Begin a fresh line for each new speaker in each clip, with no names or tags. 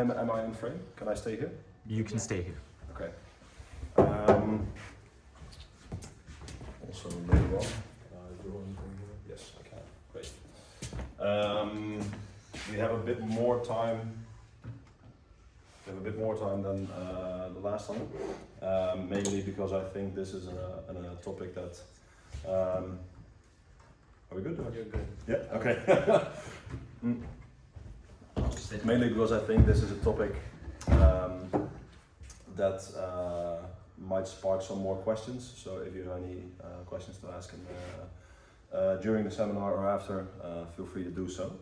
Am I in frame? Can I stay here?
You can stay here.
Okay. Also later on, draw anything here? Yes, I can. Great. We have a bit more time. We have a bit more time than the last time, mainly because I think this is a topic that. Are we good?
You're good.
Yeah. Okay. Mainly because I think this is a topic that might spark some more questions. So if you have any questions to ask during the seminar or after, feel free to do so.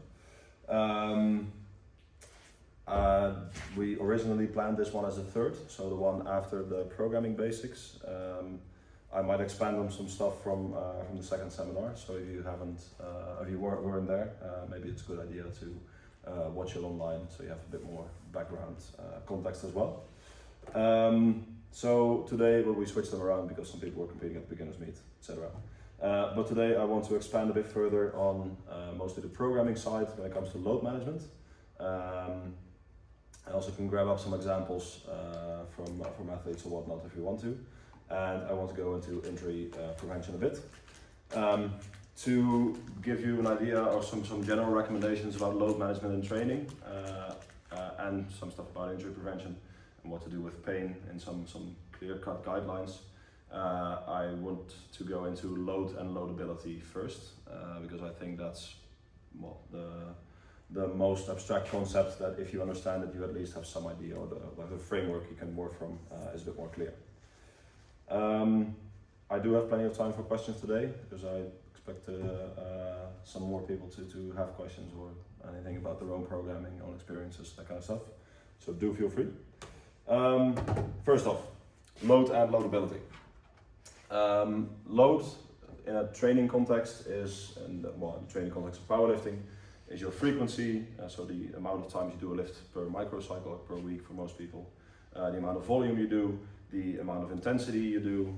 We originally planned this one as a third, so the one after the programming basics. I might expand on some stuff from the second seminar. So if you haven't, if you weren't there, maybe it's a good idea to watch it online, so you have a bit more background context as well. So today, well, we switched them around because some people were competing at the beginners meet, etc. But today I want to expand a bit further on mostly the programming side when it comes to load management. I also can grab up some examples from athletes or whatnot if you want to. And I want to go into injury prevention a bit. To give you an idea or some general recommendations about load management and training, and some stuff about injury prevention and what to do with pain in some clear-cut guidelines. I want to go into load and loadability first, because I think that's the most abstract concept that if you understand it, you at least have some idea, or the framework you can work from is a bit more clear. I do have plenty of time for questions today, because I expect some more people to have questions or anything about their own programming, own experiences, that kind of stuff. So do feel free. First off, load and loadability. Load in a training context is, in the training context of powerlifting, is your frequency, so the amount of times you do a lift per microcycle per week for most people, the amount of volume you do, the amount of intensity you do,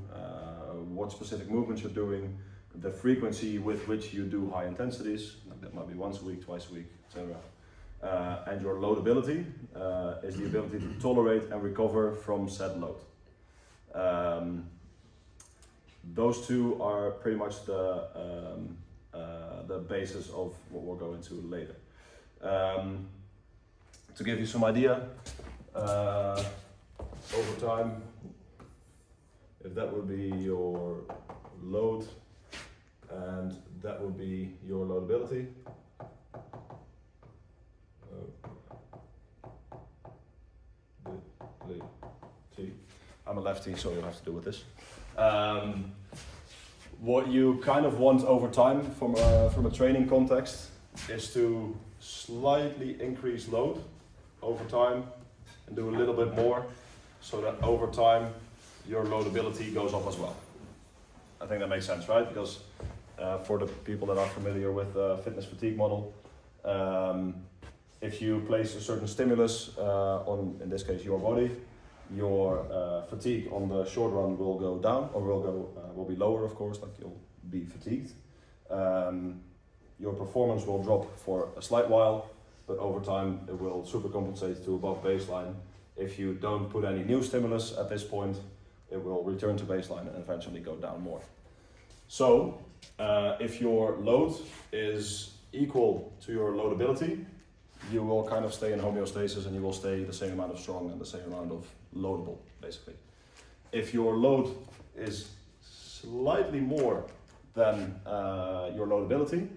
what specific movements you're doing, the frequency with which you do high intensities, that might be once a week, twice a week, etc. And your loadability is the ability to tolerate and recover from said load. Those two are pretty much the basis of what we'll go into later. To give you some idea, over time, if that would be your load and that would be your loadability. I'm a lefty, so you'll have to deal with this. What you kind of want over time from a training context is to slightly increase load over time and do a little bit more, so that over time your loadability goes up as well. I think that makes sense, right? Because for the people that are familiar with the fitness fatigue model, if you place a certain stimulus on, in this case, your body, your fatigue on the short run will go down, or will be lower, of course, like you'll be fatigued. Your performance will drop for a slight while, but over time it will supercompensate to above baseline. If you don't put any new stimulus at this point, it will return to baseline and eventually go down more. So, if your load is equal to your loadability, you will kind of stay in homeostasis and you will stay the same amount of strong and the same amount of loadable, basically. If your load is slightly more than your loadability,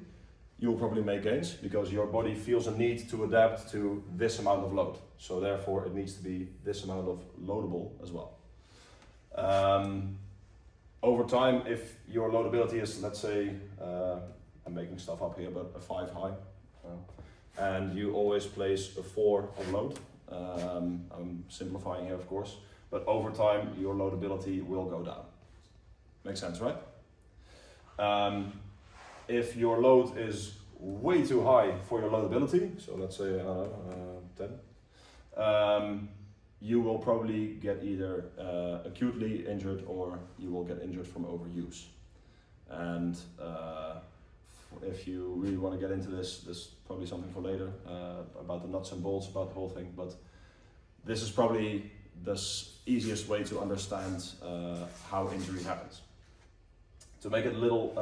you'll probably make gains because your body feels a need to adapt to this amount of load. So therefore it needs to be this amount of loadable as well. Over time, if your loadability is, let's say, I'm making stuff up here, but a 5 high, and you always place a 4 of load, I'm simplifying here of course, but over time your loadability will go down. Makes sense, right? If your load is way too high for your loadability, so let's say 10, you will probably get either acutely injured or you will get injured from overuse. And if you really want to get into this is probably something for later, about the nuts and bolts about the whole thing, but this is probably the easiest way to understand how injury happens. To make it a little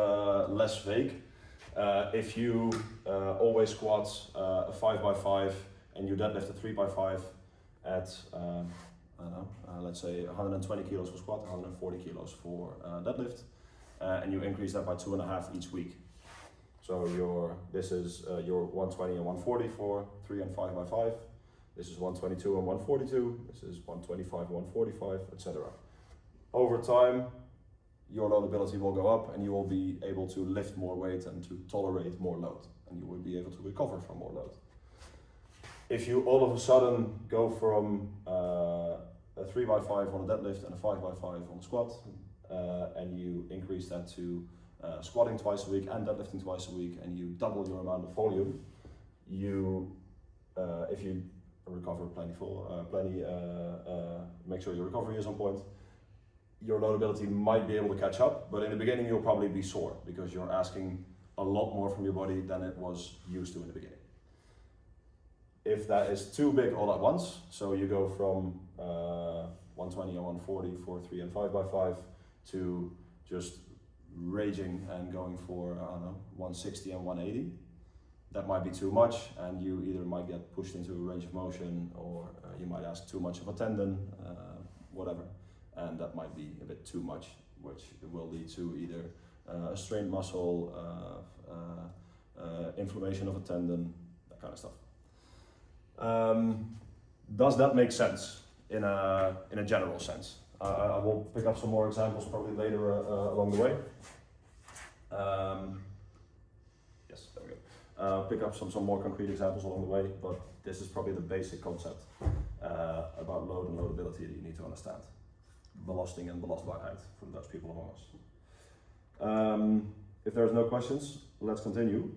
less vague, if you always squat a 5x5 and you deadlift a 3x5 at, I don't know, let's say 120 kilos for squat, 140 kilos for deadlift, and you increase that by 2.5 each week. So this is your 120 and 140 for 3 and 5x5. This is 122 and 142. This is 125 and 145, etc. Over time, your loadability will go up and you will be able to lift more weight and to tolerate more load, and you will be able to recover from more load. If you all of a sudden go from a 3x5 on a deadlift and a 5x5 on a squat, and you increase that to squatting twice a week and deadlifting twice a week, and you double your amount of volume, if you recover make sure your recovery is on point, your loadability might be able to catch up, but in the beginning you'll probably be sore because you're asking a lot more from your body than it was used to in the beginning. If that is too big all at once, so you go from 120 and 140 for 3 and 5x5 to just raging and going for, I don't know, 160 and 180, that might be too much, and you either might get pushed into a range of motion, or you might ask too much of a tendon, whatever, and that might be a bit too much, which will lead to either a strained muscle, inflammation of a tendon, that kind of stuff. Does that make sense in a general sense? I will pick up some more examples probably later along the way. Yes, there we go. Pick up some more concrete examples along the way, but this is probably the basic concept about load and loadability that you need to understand. Belasting and belastbaarheid for the Dutch people among us. If there's no questions, let's continue.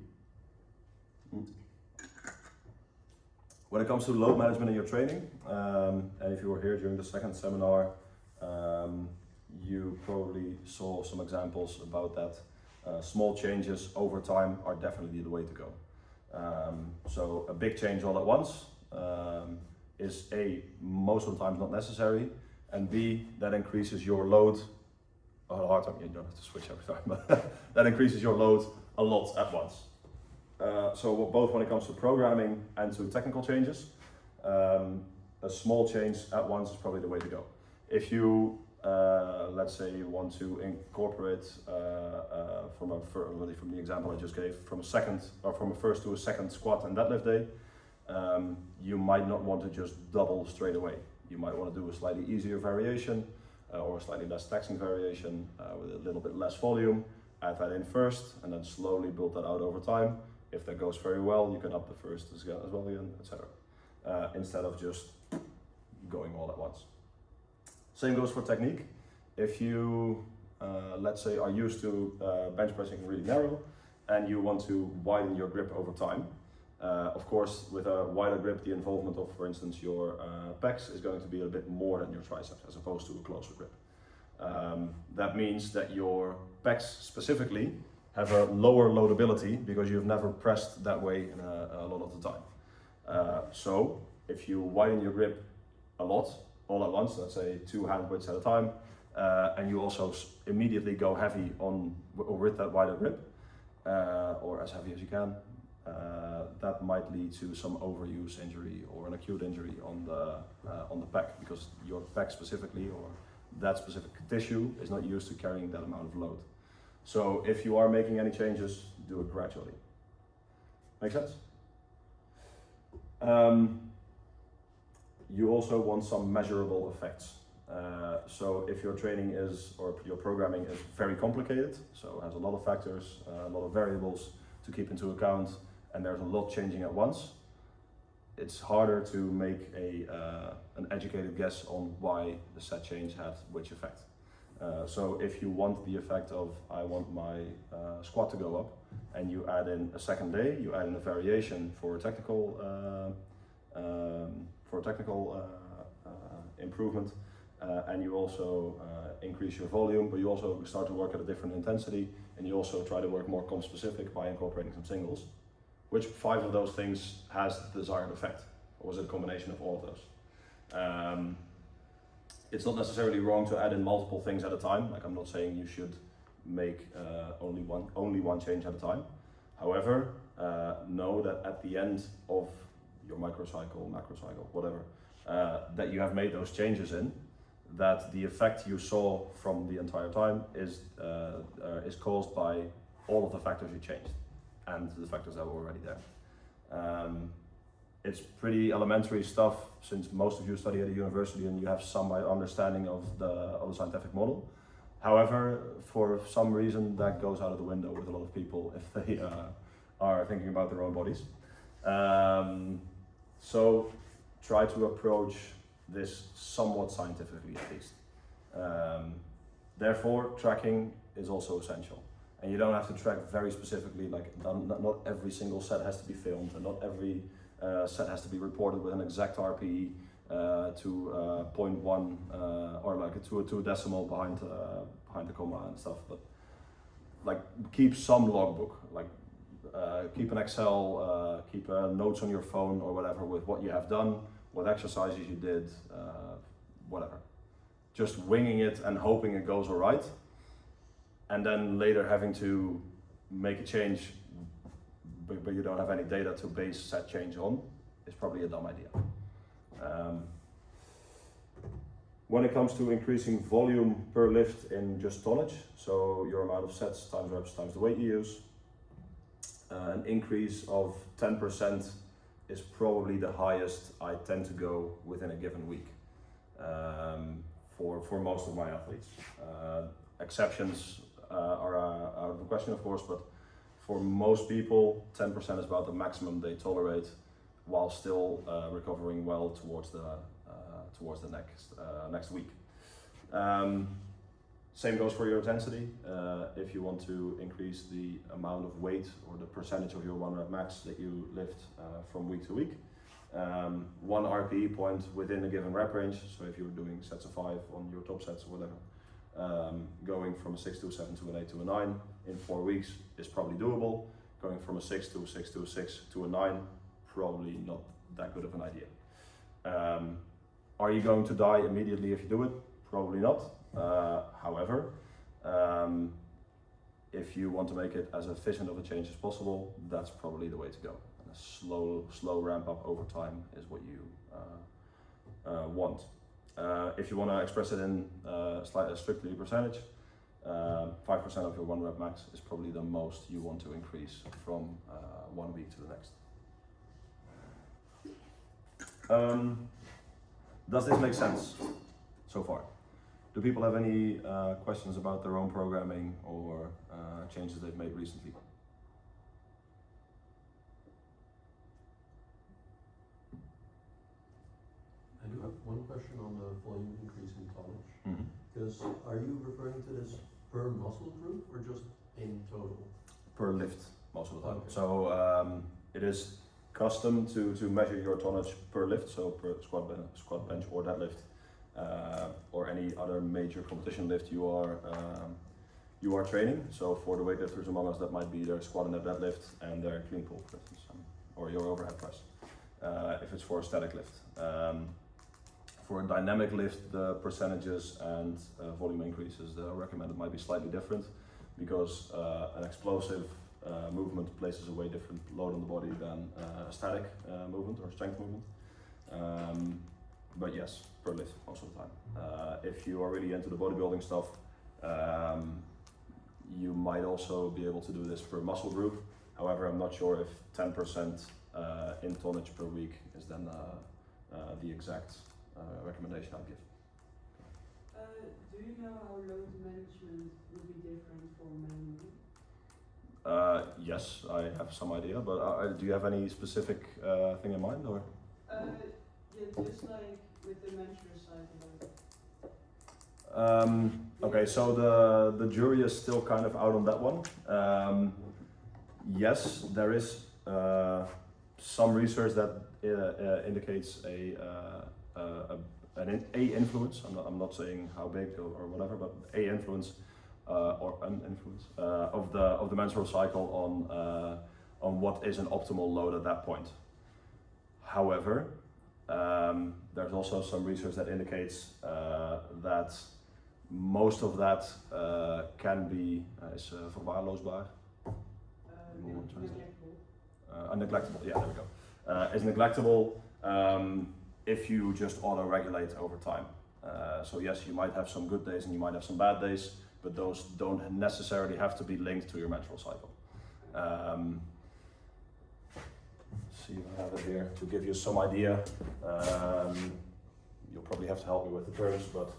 When it comes to load management in your training, and if you were here during the second seminar, you probably saw some examples about that. Small changes over time are definitely the way to go. So a big change all at once is A, most of the time not necessary, and B, that increases your load. Oh, hard time, you don't have to switch every time, but that increases your load a lot at once. So both when it comes to programming and to technical changes, a small change at once is probably the way to go. If you, let's say you want to incorporate, from the example I just gave, from a first to a second squat and deadlift day, you might not want to just double straight away. You might want to do a slightly easier variation, or a slightly less taxing variation with a little bit less volume. Add that in first, and then slowly build that out over time. If that goes very well, you can up the first as well again, etc. Instead of just going all at once. Same goes for technique. If you, let's say, are used to bench pressing really narrow, and you want to widen your grip over time, of course, with a wider grip, the involvement of, for instance, your pecs is going to be a bit more than your triceps, as opposed to a closer grip. That means that your pecs specifically have a lower loadability because you've never pressed that way in a lot of the time. So if you widen your grip a lot, all at once, let's say 2 hand widths at a time, and you also immediately go heavy on or with that wider grip, or as heavy as you can, that might lead to some overuse injury or an acute injury on the pec, because your pec specifically, or that specific tissue, is not used to carrying that amount of load. So if you are making any changes, do it gradually. Make sense? You also want some measurable effects. So if your training is, or your programming is very complicated, so it has a lot of factors, a lot of variables to keep into account, and there's a lot changing at once, it's harder to make an educated guess on why the set change had which effect. So if you want the effect of, I want my squat to go up, and you add in a second day, you add in a variation for a technical improvement, and you also increase your volume, but you also start to work at a different intensity, and you also try to work more comp specific by incorporating some singles. Which 5 of those things has the desired effect? Or was it a combination of all of those? It's not necessarily wrong to add in multiple things at a time. Like, I'm not saying you should make only one change at a time. However, know that at the end of your microcycle, macrocycle, whatever, that you have made those changes in, that the effect you saw from the entire time is caused by all of the factors you changed and the factors that were already there. It's pretty elementary stuff, since most of you study at a university and you have some understanding of the scientific model. However, for some reason that goes out of the window with a lot of people if they are thinking about their own bodies. So try to approach this somewhat scientifically at least. Therefore, tracking is also essential. And you don't have to track very specifically, like not every single set has to be filmed, and not every set has to be reported with an exact RPE to 0.1 or like to a decimal behind the comma and stuff. But like, keep some logbook, like keep an Excel, keep notes on your phone or whatever with what you have done, what exercises you did, whatever. Just winging it and hoping it goes all right, and then later having to make a change but you don't have any data to base that change on, is probably a dumb idea. When it comes to increasing volume per lift in just tonnage, so your amount of sets times reps times the weight you use, an increase of 10% is probably the highest I tend to go within a given week for most of my athletes. Exceptions are out of the question, of course, but for most people, 10% is about the maximum they tolerate, while still recovering well towards the next week. Same goes for your intensity. If you want to increase the amount of weight or the percentage of your 1 rep max that you lift from week to week, 1 RPE point within a given rep range. So if you're doing sets of 5 on your top sets or whatever, going from a 6 to a 7 to an 8 to a 9 in 4 weeks is probably doable. Going from a 6 to a 6 to a 6 to a 9, probably not that good of an idea. Are you going to die immediately if you do it? Probably not. However, if you want to make it as efficient of a change as possible, that's probably the way to go. And a slow ramp up over time is what you want. If you want to express it in strictly percentage, 5% of your 1 rep max is probably the most you want to increase from 1 week to the next. Does this make sense so far? Do people have any questions about their own programming or changes they've made recently?
I do have one question on the volume increase in tonnage.
Mm-hmm.
Because are you referring to this per muscle group or just in total?
Per lift, most of the time.
Okay.
So it is custom to measure your tonnage per lift, so per squat, bench or deadlift, or any other major competition lift you are training. So for the weightlifters among us, that might be their squat and their deadlift and their clean pull, for instance, or your overhead press, if it's for a static lift. For a dynamic lift, the percentages and volume increases that are recommended might be slightly different, because an explosive movement places a way different load on the body than a static movement or strength movement. But yes, per lift most of the time. If you are really into the bodybuilding stuff, you might also be able to do this per muscle group. However, I'm not sure if 10% in tonnage per week is then the exact recommendation I'd give.
Do you know how load management will be different for men and women?
Yes, I have some idea, but do you have any specific thing in mind, or?
Yeah, just like with the menstrual cycle.
Okay, so the jury is still kind of out on that one. Yes, there is some research that indicates an influence. I'm not saying how big or whatever, but a influence or an influence of the menstrual cycle on what is an optimal load at that point. However, There's also some research that indicates that most of that can be is verwaarloosbaar.
Neglectable.
Neglectable. Yeah, there we go. Is neglectable if you just auto-regulate over time. So yes, you might have some good days and you might have some bad days, but those don't necessarily have to be linked to your menstrual cycle. See if I have it here to give you some idea. You'll probably have to help me with the terms, but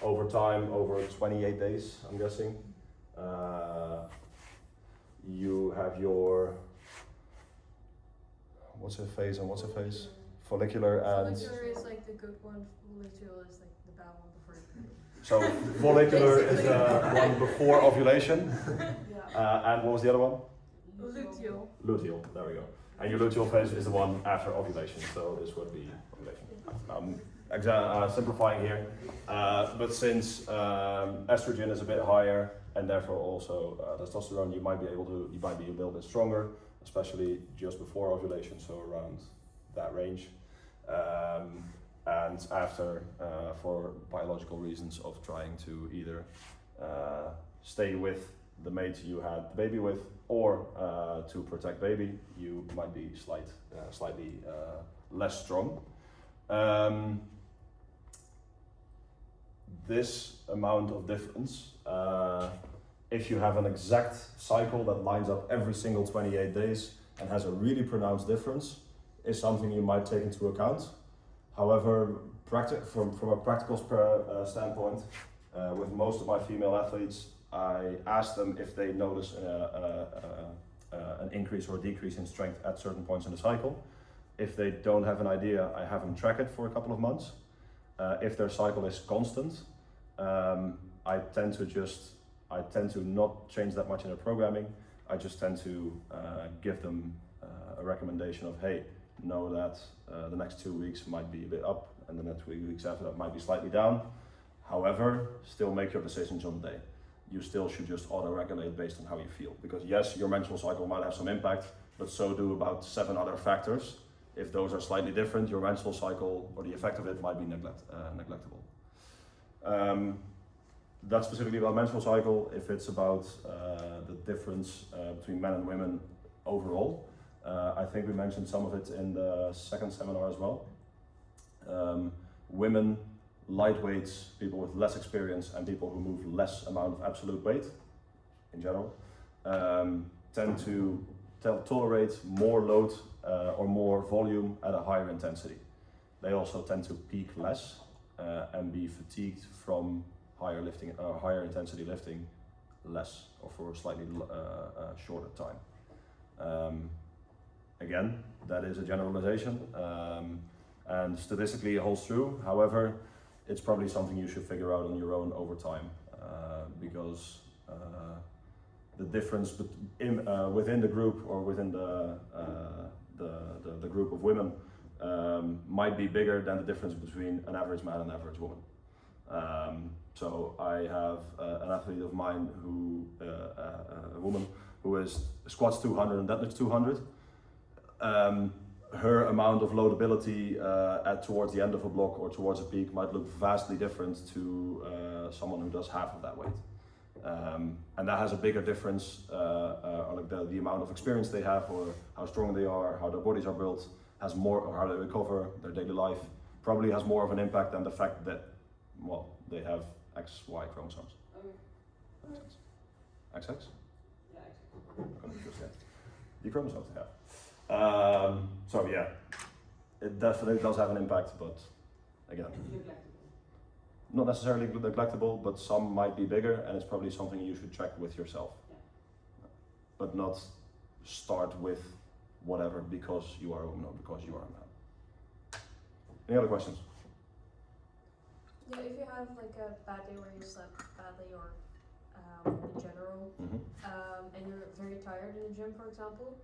over time, over 28 days, I'm guessing, you have your, what's a phase and what's a phase? Follicular and...
Follicular is like the good one, luteal is like the bad one before the period.
So follicular is the one before ovulation,
Yeah.
and what was the other one?
Luteal.
Luteal, there we go. And your luteal phase is the one after ovulation, so this would be ovulation. Simplifying here, but since estrogen is a bit higher and therefore also testosterone, you might be a little bit stronger, especially just before ovulation, so around that range. And after, for biological reasons of trying to either stay with the mate you had the baby with, or to protect baby, you might be slightly less strong. This amount of difference, if you have an exact cycle that lines up every single 28 days and has a really pronounced difference, is something you might take into account. However, from a practical standpoint, with most of my female athletes, I ask them if they notice an increase or decrease in strength at certain points in the cycle. If they don't have an idea, I have them track it for a couple of months. If their cycle is constant, I tend to not change that much in their programming. I just tend to give them a recommendation of, hey, know that the next 2 weeks might be a bit up and the next 2 weeks after that might be slightly down. However, still make your decisions on the day. You still should just auto-regulate based on how you feel. Because yes, your menstrual cycle might have some impact, but so do about 7 other factors. If those are slightly different, your menstrual cycle or the effect of it might be neglectable. That's specifically about menstrual cycle. If it's about the difference between men and women overall, I think we mentioned some of it in the second seminar as well. Women, lightweights, people with less experience, and people who move less amount of absolute weight in general, tend to tolerate more load or more volume at a higher intensity. They also tend to peak less and be fatigued from higher intensity lifting less or for a slightly shorter time. Again, that is a generalization, and statistically it holds true. However, it's probably something you should figure out on your own over time, because the difference within the group or within the group of women might be bigger than the difference between an average man and an average woman. So I have an athlete of mine who, a woman who squats 200 and deadlifts 200. Her amount of loadability towards the end of a block or towards a peak might look vastly different to someone who does half of that weight. And that has a bigger difference, like the amount of experience they have, or how strong they are, how their bodies are built, has more, or how they recover their daily life, probably has more of an impact than the fact that, well, they have XY chromosomes.
Okay.
XX?
Yeah,
XX. The chromosomes they have. So yeah, it definitely does have an impact, but again,
Neglectable.
not necessarily neglectable, but some might be bigger, and it's probably something you should check with yourself.
Yeah.
But not start with whatever because you are a woman or because you are a man. Any other questions?
Yeah, if you have like a bad day where you slept badly or in general, and you're very tired in the gym, for example,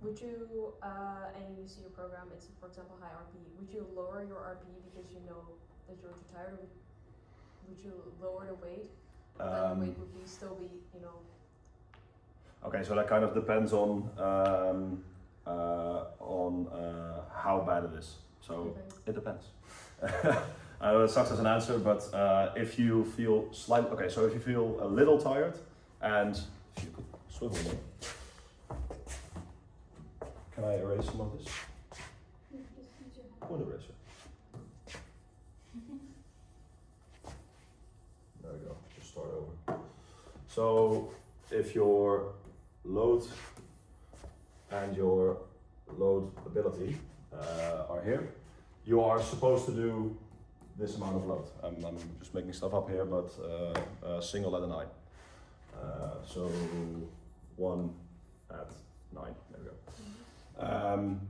would you, and you see your program, it's for example high RP, would you lower your RP because you know that you're too tired, or would you lower the weight? Then the weight would still be, you know.
Okay, so that kind of depends on how bad it is. So
Okay.
it depends. I know it sucks as an answer, but if you feel slightly, okay, so if you feel a little tired, and if you could swivel me, can I erase some of this? Point eraser. There we go, just start over. So if your load and your load ability are here, you are supposed to do this amount of load. I'm just making stuff up here, but single at a 9. So 1 at 9, there we go.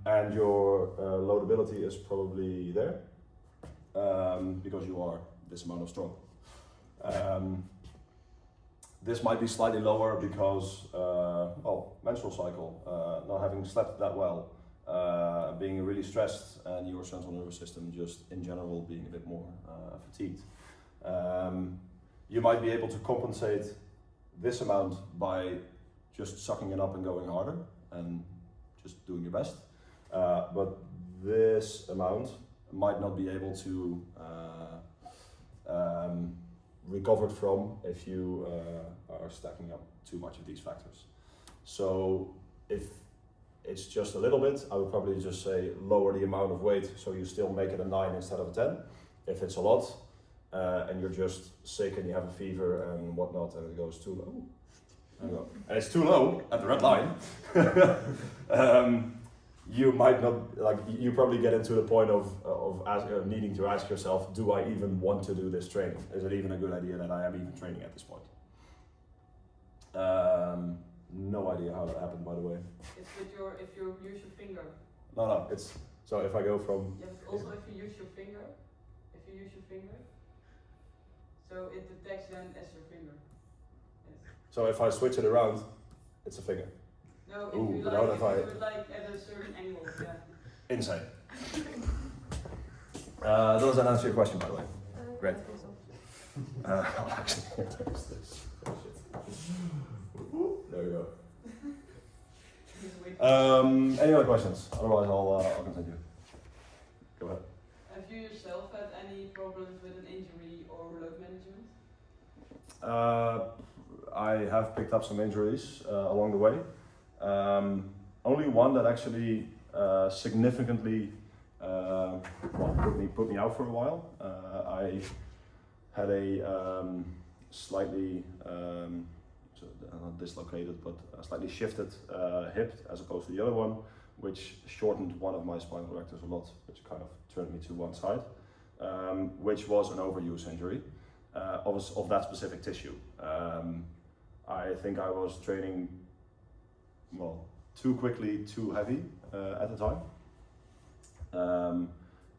And your loadability is probably there because you are this amount of strong. This might be slightly lower because, menstrual cycle, not having slept that well, being really stressed, and your central nervous system just in general being a bit more fatigued. You might be able to compensate this amount by just sucking it up and going harder and just doing your best. But this amount might not be able to recovered from if you are stacking up too much of these factors. So if it's just a little bit, I would probably just say lower the amount of weight so you still make it a 9 instead of a 10. If it's a lot and you're just sick and you have a fever and whatnot and it goes too low, and it's too low at the red line, you might not, you probably get into the point of needing to ask yourself, do I even want to do this training? Is it even a good idea that I am even training at this point? No idea how that happened, by the way.
It's with your, if you use your finger.
No, it's, so if I go from...
Yeah, but also if you use your finger, so it detects then as your finger. Yes.
So if I switch it around, it's a finger.
No, if
Ooh,
you
but
like,
not
if
if I-
you do it like at a certain angle, yeah.
Insane. Does that answer your question, by the way? Great.
I think so.
Actually, there's this. Oh, shit. There we go.
Just wait.
Any other questions? Otherwise, I'll continue. Go ahead.
Have you yourself had any problems with an injury or load management?
I have picked up some injuries along the way. Only one that actually significantly put me out for a while. I had a slightly not dislocated, but slightly shifted hip as opposed to the other one, which shortened one of my spinal erectors a lot, which kind of turned me to one side, which was an overuse injury of that specific tissue. I think I was training, too quickly, too heavy at the time.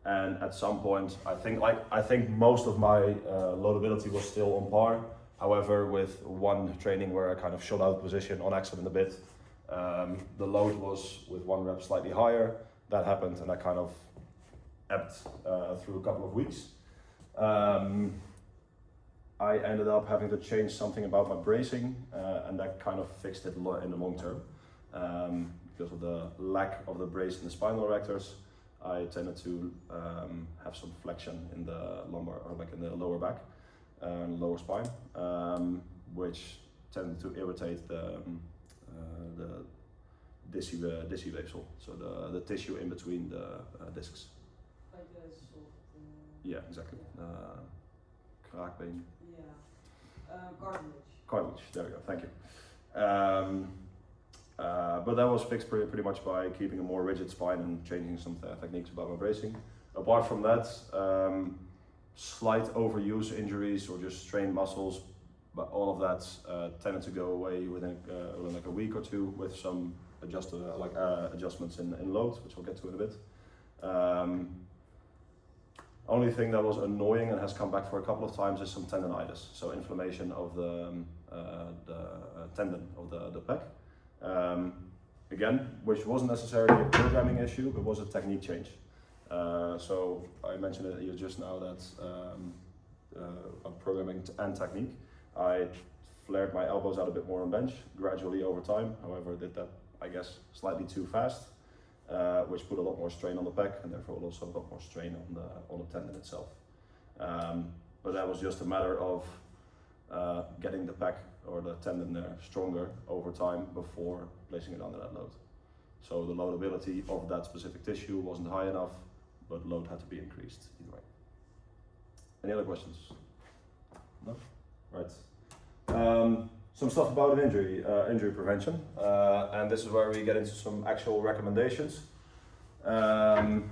And at some point, I think most of my loadability was still on par. However, with one training where I kind of shot out of position on accident a bit, the load was with one rep slightly higher. That happened, and I kind of ebbed through a couple of weeks. I ended up having to change something about my bracing, and that kind of fixed it in the long term. Because of the lack of the brace in the spinal erectors, I tended to have some flexion in the lumbar, or like in the lower back, lower spine, which tended to irritate the discivasal, so the tissue in between the discs.
Like a soft...
Yeah, exactly. Kraakbeen.
Yeah. Cartilage.
Cartilage, there we go, thank you. But that was fixed pretty much by keeping a more rigid spine and changing some techniques about my bracing. Apart from that, slight overuse injuries or just strained muscles, but all of that tended to go away within like a week or two with some adjustments in load, which we'll get to in a bit. Only thing that was annoying and has come back for a couple of times is some tendonitis, so inflammation of the tendon of the pec. Again, which wasn't necessarily a programming issue, but was a technique change. So I mentioned it here just now that programming and technique. I flared my elbows out a bit more on bench gradually over time. However, did that, I guess, slightly too fast. which put a lot more strain on the pec and therefore also a lot more strain on the tendon itself. But that was just a matter of getting the pec or the tendon there stronger over time before placing it under that load. So the loadability of that specific tissue wasn't high enough, but load had to be increased either way. Any other questions? No? Right. Some stuff about an injury prevention, and this is where we get into some actual recommendations. What?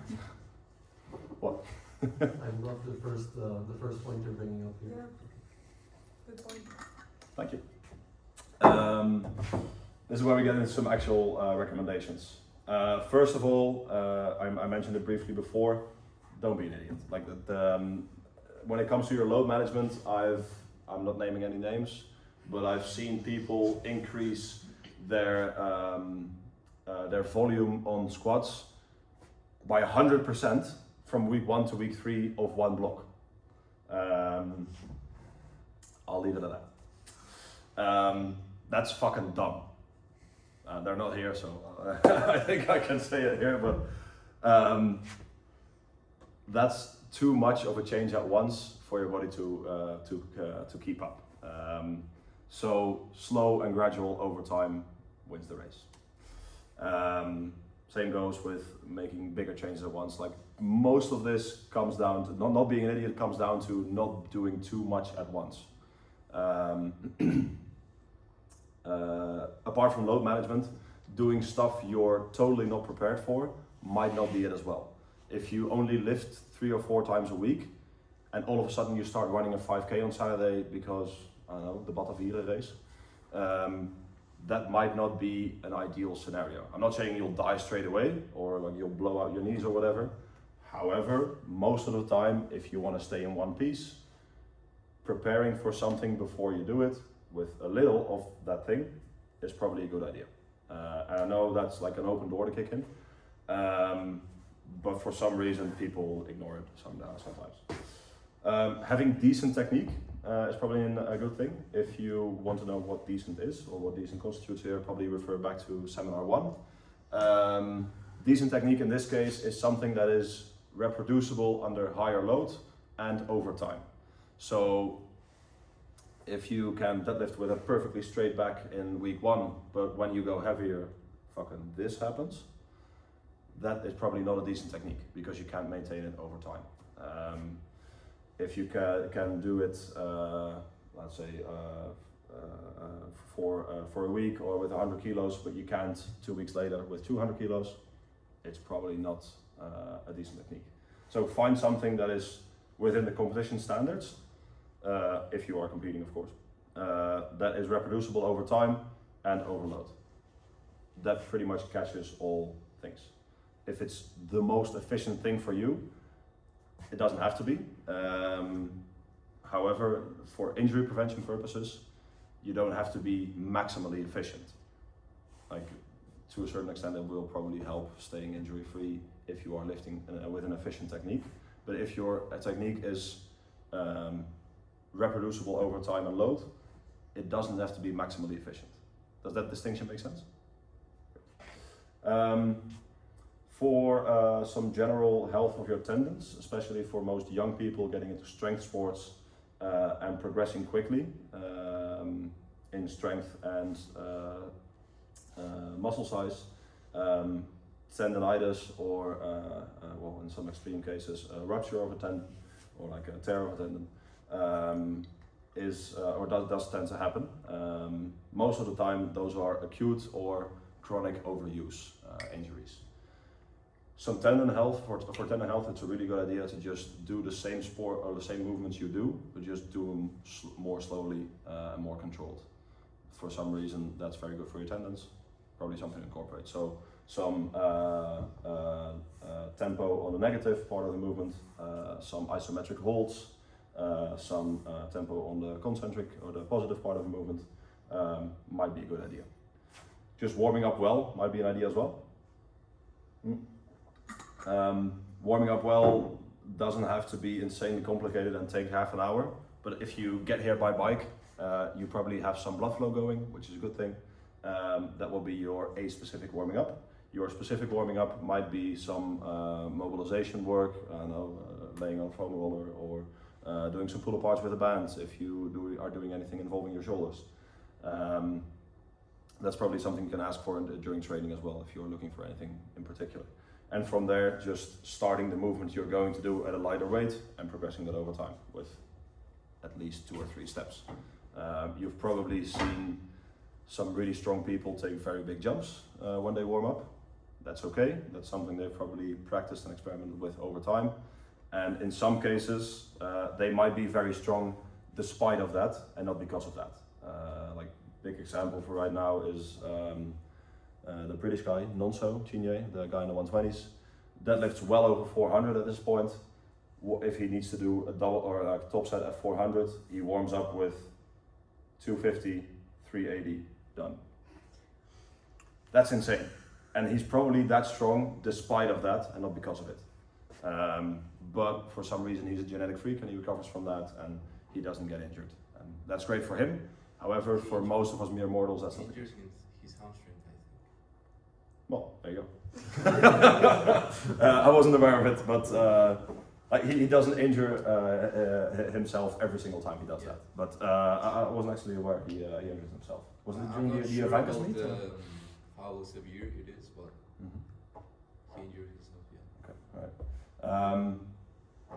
I love the first point you're bringing up here.
Yeah, good point.
Thank you. This is where we get into some actual recommendations. First of all, I mentioned it briefly before. Don't be an idiot. Like when it comes to your load management, I'm not naming any names, but I've seen people increase their volume on squats by 100% from week 1 to week 3 of one block. I'll leave it at that. That's fucking dumb. They're not here, so I think I can say it here, but that's too much of a change at once for your body to keep up. So slow and gradual over time wins the race. Same goes with making bigger changes at once. Like most of this comes down to not being an idiot, comes down to not doing too much at once. Apart from load management, doing stuff you're totally not prepared for might not be it as well. If you only lift 3 or 4 times a week and all of a sudden you start running a 5K on Saturday because, I don't know, the Batavieren race, that might not be an ideal scenario. I'm not saying you'll die straight away or like you'll blow out your knees or whatever. However, most of the time, if you want to stay in one piece, preparing for something before you do it with a little of that thing is probably a good idea. And I know that's like an open door to kick in, but for some reason people ignore it sometimes. Having decent technique is probably a good thing. If you want to know what decent is or what decent constitutes here, probably refer back to seminar 1. Decent technique in this case is something that is reproducible under higher load and over time. So if you can deadlift with a perfectly straight back in week 1, but when you go heavier, fucking this happens, that is probably not a decent technique because you can't maintain it over time. If you can do it, let's say, for a week or with 100 kilos, but you can't 2 weeks later with 200 kilos, it's probably not a decent technique. So find something that is within the competition standards, if you are competing, of course, that is reproducible over time and overload. That pretty much catches all things. If it's the most efficient thing for you, it doesn't have to be. However, for injury prevention purposes, you don't have to be maximally efficient. Like to a certain extent, it will probably help staying injury free if you are lifting with an efficient technique. But if your technique is reproducible over time and load, it doesn't have to be maximally efficient. Does that distinction make sense? For some general health of your tendons, especially for most young people getting into strength sports and progressing quickly in strength and muscle size, tendonitis or, well, in some extreme cases, a rupture of a tendon or like a tear of a tendon does tend to happen. Most of the time, those are acute or chronic overuse injuries. Some tendon health, for tendon health, it's a really good idea to just do the same sport or the same movements you do, but just do them more slowly and more controlled. For some reason, that's very good for your tendons. Probably something to incorporate. So some tempo on the negative part of the movement, some isometric holds, some tempo on the concentric or the positive part of the movement might be a good idea. Just warming up well might be an idea as well. Warming up well doesn't have to be insanely complicated and take half an hour, but if you get here by bike, you probably have some blood flow going, which is a good thing. That will be your A-specific warming up. Your specific warming up might be some mobilization work, laying on a foam roller, or doing some pull aparts with a band if you are doing anything involving your shoulders. That's probably something you can ask for during training as well if you're looking for anything in particular. And from there, just starting the movement you're going to do at a lighter weight and progressing that over time with at least 2 or 3 steps. You've probably seen some really strong people take very big jumps when they warm up. That's okay. That's something they've probably practiced and experimented with over time. And in some cases, they might be very strong despite of that and not because of that. Like big example for right now is the British guy, Nonso Chinye, the guy in the 120s. Deadlifts well over 400 at this point. If he needs to do a double or a top set at 400, he warms up with 250, 380, done. That's insane. And he's probably that strong despite of that and not because of it. But for some reason he's a genetic freak and he recovers from that and he doesn't get injured. And that's great for him. However, for most of us mere mortals, that's not the case.
His hamstring, I think.
Well, there you go. I wasn't aware of it, but he doesn't injure himself every single time he does that. But I wasn't actually aware he injured himself. Wasn't it during the Avangas meet?
How severe it is, but he injured himself, yeah.
Okay, alright.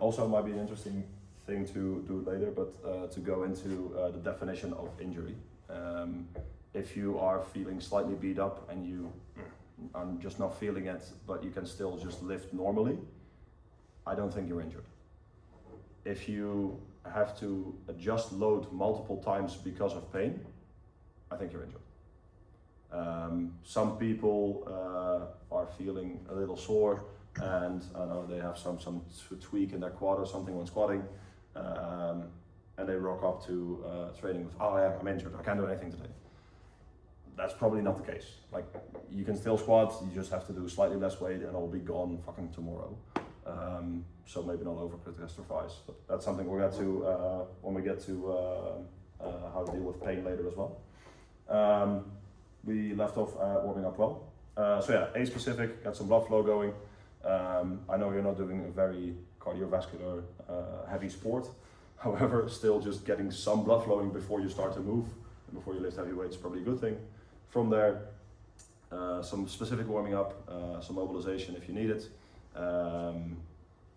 Also might be an interesting thing to do later, but to go into the definition of injury. If you are feeling slightly beat up and I'm just not feeling it, but you can still just lift normally, I don't think you're injured. If you have to adjust load multiple times because of pain, I think you're injured. Some people are feeling a little sore and I know they have some tweak in their quad or something when squatting, and they rock up to training with, oh yeah, I'm injured, I can't do anything today. That's probably not the case. Like, you can still squat, you just have to do slightly less weight and it'll be gone fucking tomorrow. So maybe not over catastrophize, but that's something we'll get to when we get to how to deal with pain later as well. We left off warming up well. So yeah, A-specific, got some blood flow going. I know you're not doing a very cardiovascular heavy sport. However, still just getting some blood flowing before you start to move and before you lift heavy weights is probably a good thing. From there, some specific warming up, some mobilization if you need it.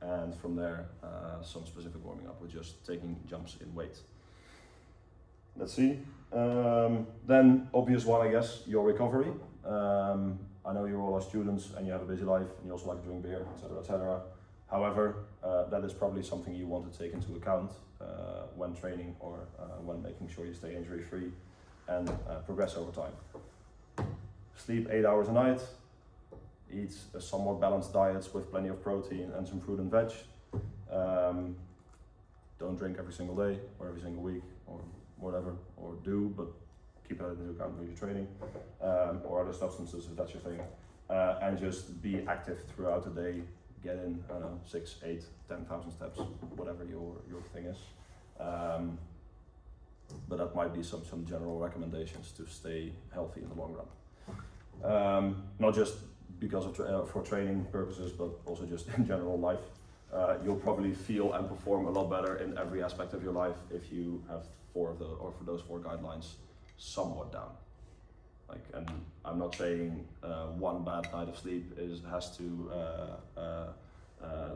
And from there, some specific warming up with just taking jumps in weight. Let's see. Then obvious one, I guess, your recovery. I know you're all our students and you have a busy life and you also like drinking beer, etc., etc. However, that is probably something you want to take into account when training or when making sure you stay injury free and progress over time. Sleep 8 hours a night, eat a somewhat balanced diet with plenty of protein and some fruit and veg. Don't drink every single day or every single week or whatever, or do, but keep that into account when you're training, or other substances if that's your thing. And just be active throughout the day, get in, I don't know, 6, 8, 10,000 steps, whatever your thing is. But that might be some general recommendations to stay healthy in the long run. Not just because of for training purposes, but also just in general life. You'll probably feel and perform a lot better in every aspect of your life if you have for those 4 guidelines somewhat down. Like, and I'm not saying one bad night of sleep has to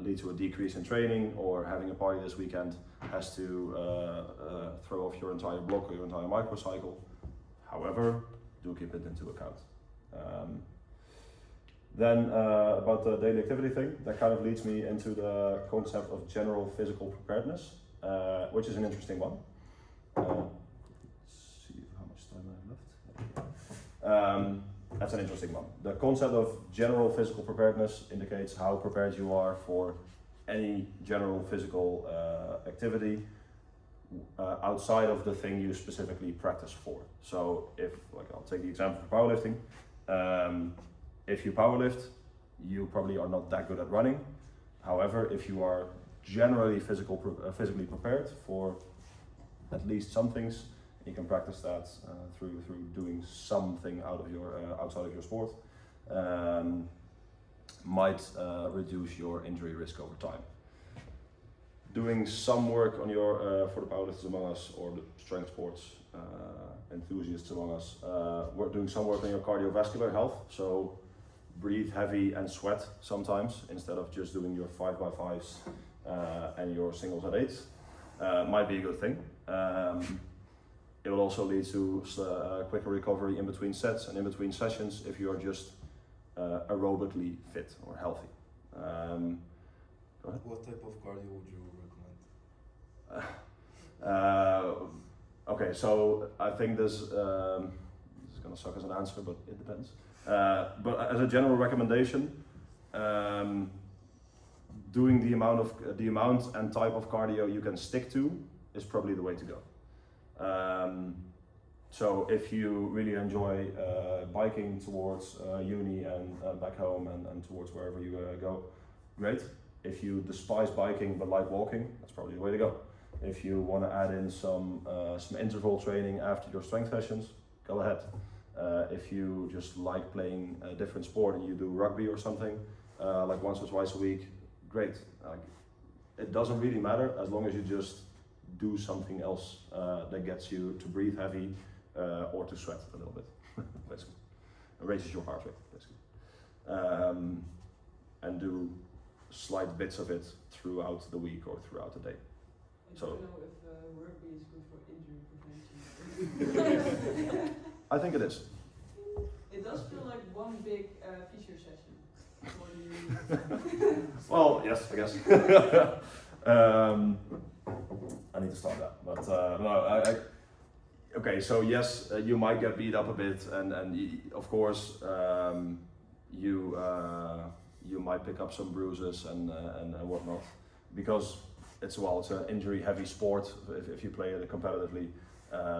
lead to a decrease in training, or having a party this weekend has to throw off your entire block or your entire microcycle. However, do keep it into account. Then about the daily activity thing, that kind of leads me into the concept of general physical preparedness, which is an interesting one. Let's see how much time I have left. That's an interesting one. The concept of general physical preparedness indicates how prepared you are for any general physical activity outside of the thing you specifically practice for. So if, like, I'll take the example of powerlifting. If you powerlift, you probably are not that good at running. However, if you are generally physically prepared for at least some things, you can practice that through doing something outside of your sport. might reduce your injury risk over time. Doing some work on your, for the powerlifters among us or the strength sports enthusiasts among us, we're doing some work on your cardiovascular health. So breathe heavy and sweat sometimes instead of just doing your 5x5s and your singles and 8s. Might be a good thing. It will also lead to quicker recovery in between sets and in between sessions if you are just aerobically fit or healthy. Go ahead.
What type of cardio would you recommend?
Okay, so I think this is gonna suck as an answer, but it depends. But as a general recommendation, doing the amount and type of cardio you can stick to is probably the way to go. So if you really enjoy biking towards uni and back home and towards wherever you go, great. If you despise biking but like walking, that's probably the way to go. If you want to add in some interval training after your strength sessions, go ahead. If you just like playing a different sport and you do rugby or something, like once or twice a week, great. It doesn't really matter as long as you just do something else that gets you to breathe heavy or to sweat a little bit, basically. It raises your heart rate, basically. And do slight bits of it throughout the week or throughout the day.
I
So-
don't know if rugby is good for injury prevention.
I think it is.
It does feel like one big physio session. For the
Well, yes, I guess. I need to stop that, but no, okay, so yes, you might get beat up a bit, and of course, you might pick up some bruises and whatnot, because it's an injury-heavy sport if you play it competitively,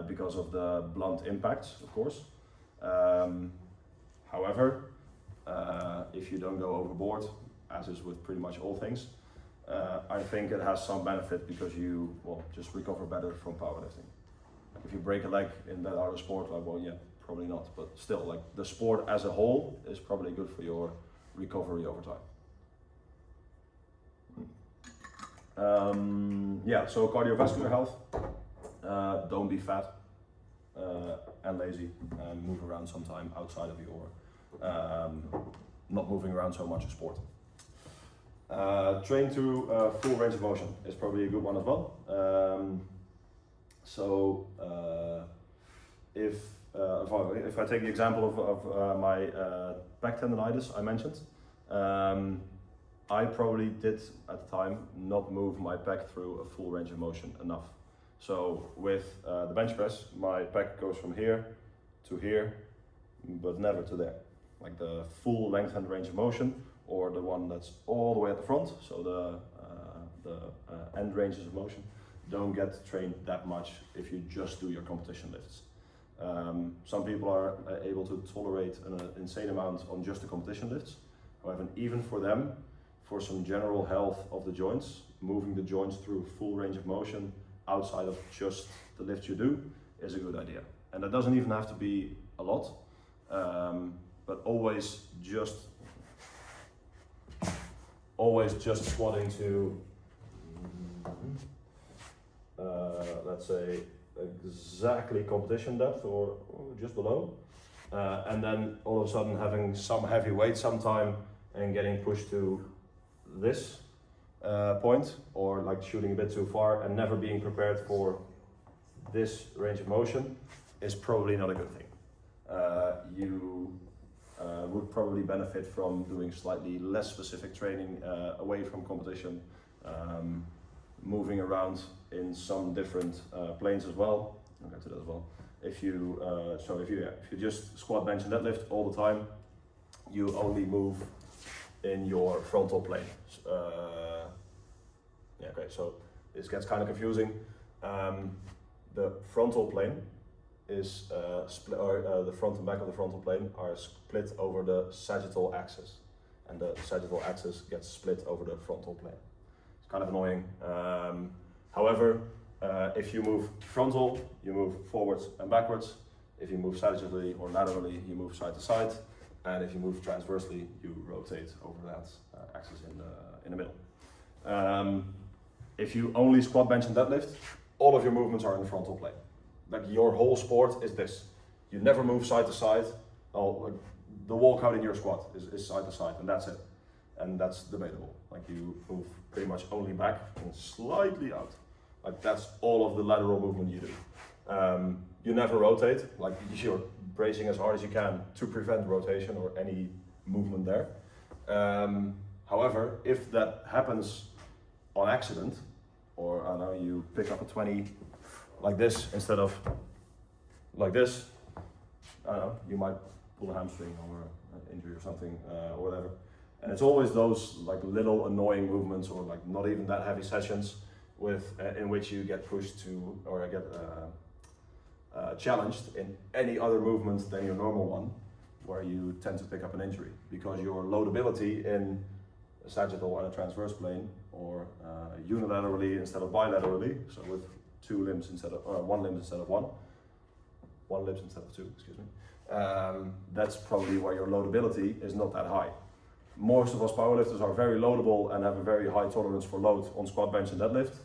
because of the blunt impacts, of course. However, if you don't go overboard, as is with pretty much all things, I think it has some benefit because you just recover better from powerlifting. Like if you break a leg in that other sport, probably not, but still, like the sport as a whole is probably good for your recovery over time. So cardiovascular health, don't be fat and lazy, and move around sometime outside of your not moving around so much in sport. Train to full range of motion is probably a good one as well. If I take the example of my back tendonitis I mentioned, I probably did at the time not move my pec through a full range of motion enough. So with the bench press, my pec goes from here to here, but never to there. Like the full length and range of motion, or the one that's all the way at the front, so the end ranges of motion, don't get trained that much if you just do your competition lifts. Some people are able to tolerate an insane amount on just the competition lifts. However, even for them, for some general health of the joints, moving the joints through full range of motion outside of just the lifts you do is a good idea. And that doesn't even have to be a lot, but always just squatting to, let's say, exactly competition depth or just below, and then all of a sudden having some heavy weight sometime and getting pushed to this point, or like shooting a bit too far and never being prepared for this range of motion is probably not a good thing. You would probably benefit from doing slightly less specific training away from competition, moving around in some different planes as well. I'll get to that as well. If you just squat, bench and deadlift all the time, you only move in your frontal plane. So this gets kind of confusing. The frontal plane is the front and back of the frontal plane are split over the sagittal axis, and the sagittal axis gets split over the frontal plane. It's kind of annoying. However, if you move frontal, you move forwards and backwards. If you move sagittally or laterally, you move side to side. and if you move transversely, you rotate over that axis in the middle. If you only squat, bench, and deadlift, all of your movements are in the frontal plane. Like your whole sport is this. You never move side to side. Like the walkout in your squat is side to side, and that's it. And that's debatable. Like you move pretty much only back and slightly out. Like that's all of the lateral movement you do. You never rotate. Like you're bracing as hard as you can to prevent rotation or any movement there. However, if that happens on accident, or I don't know, you pick up a 20 like this instead of like this, I don't know, you might pull a hamstring or an injury or something or whatever. And it's always those like little annoying movements or like not even that heavy sessions with in which you get pushed to or get challenged in any other movement than your normal one, where you tend to pick up an injury because your loadability in a sagittal and a transverse plane or unilaterally instead of bilaterally, so with two limbs instead of one limb instead of one limb instead of two, excuse me. That's probably where your loadability is not that high. Most of us powerlifters are very loadable and have a very high tolerance for load on squat, bench, and deadlift.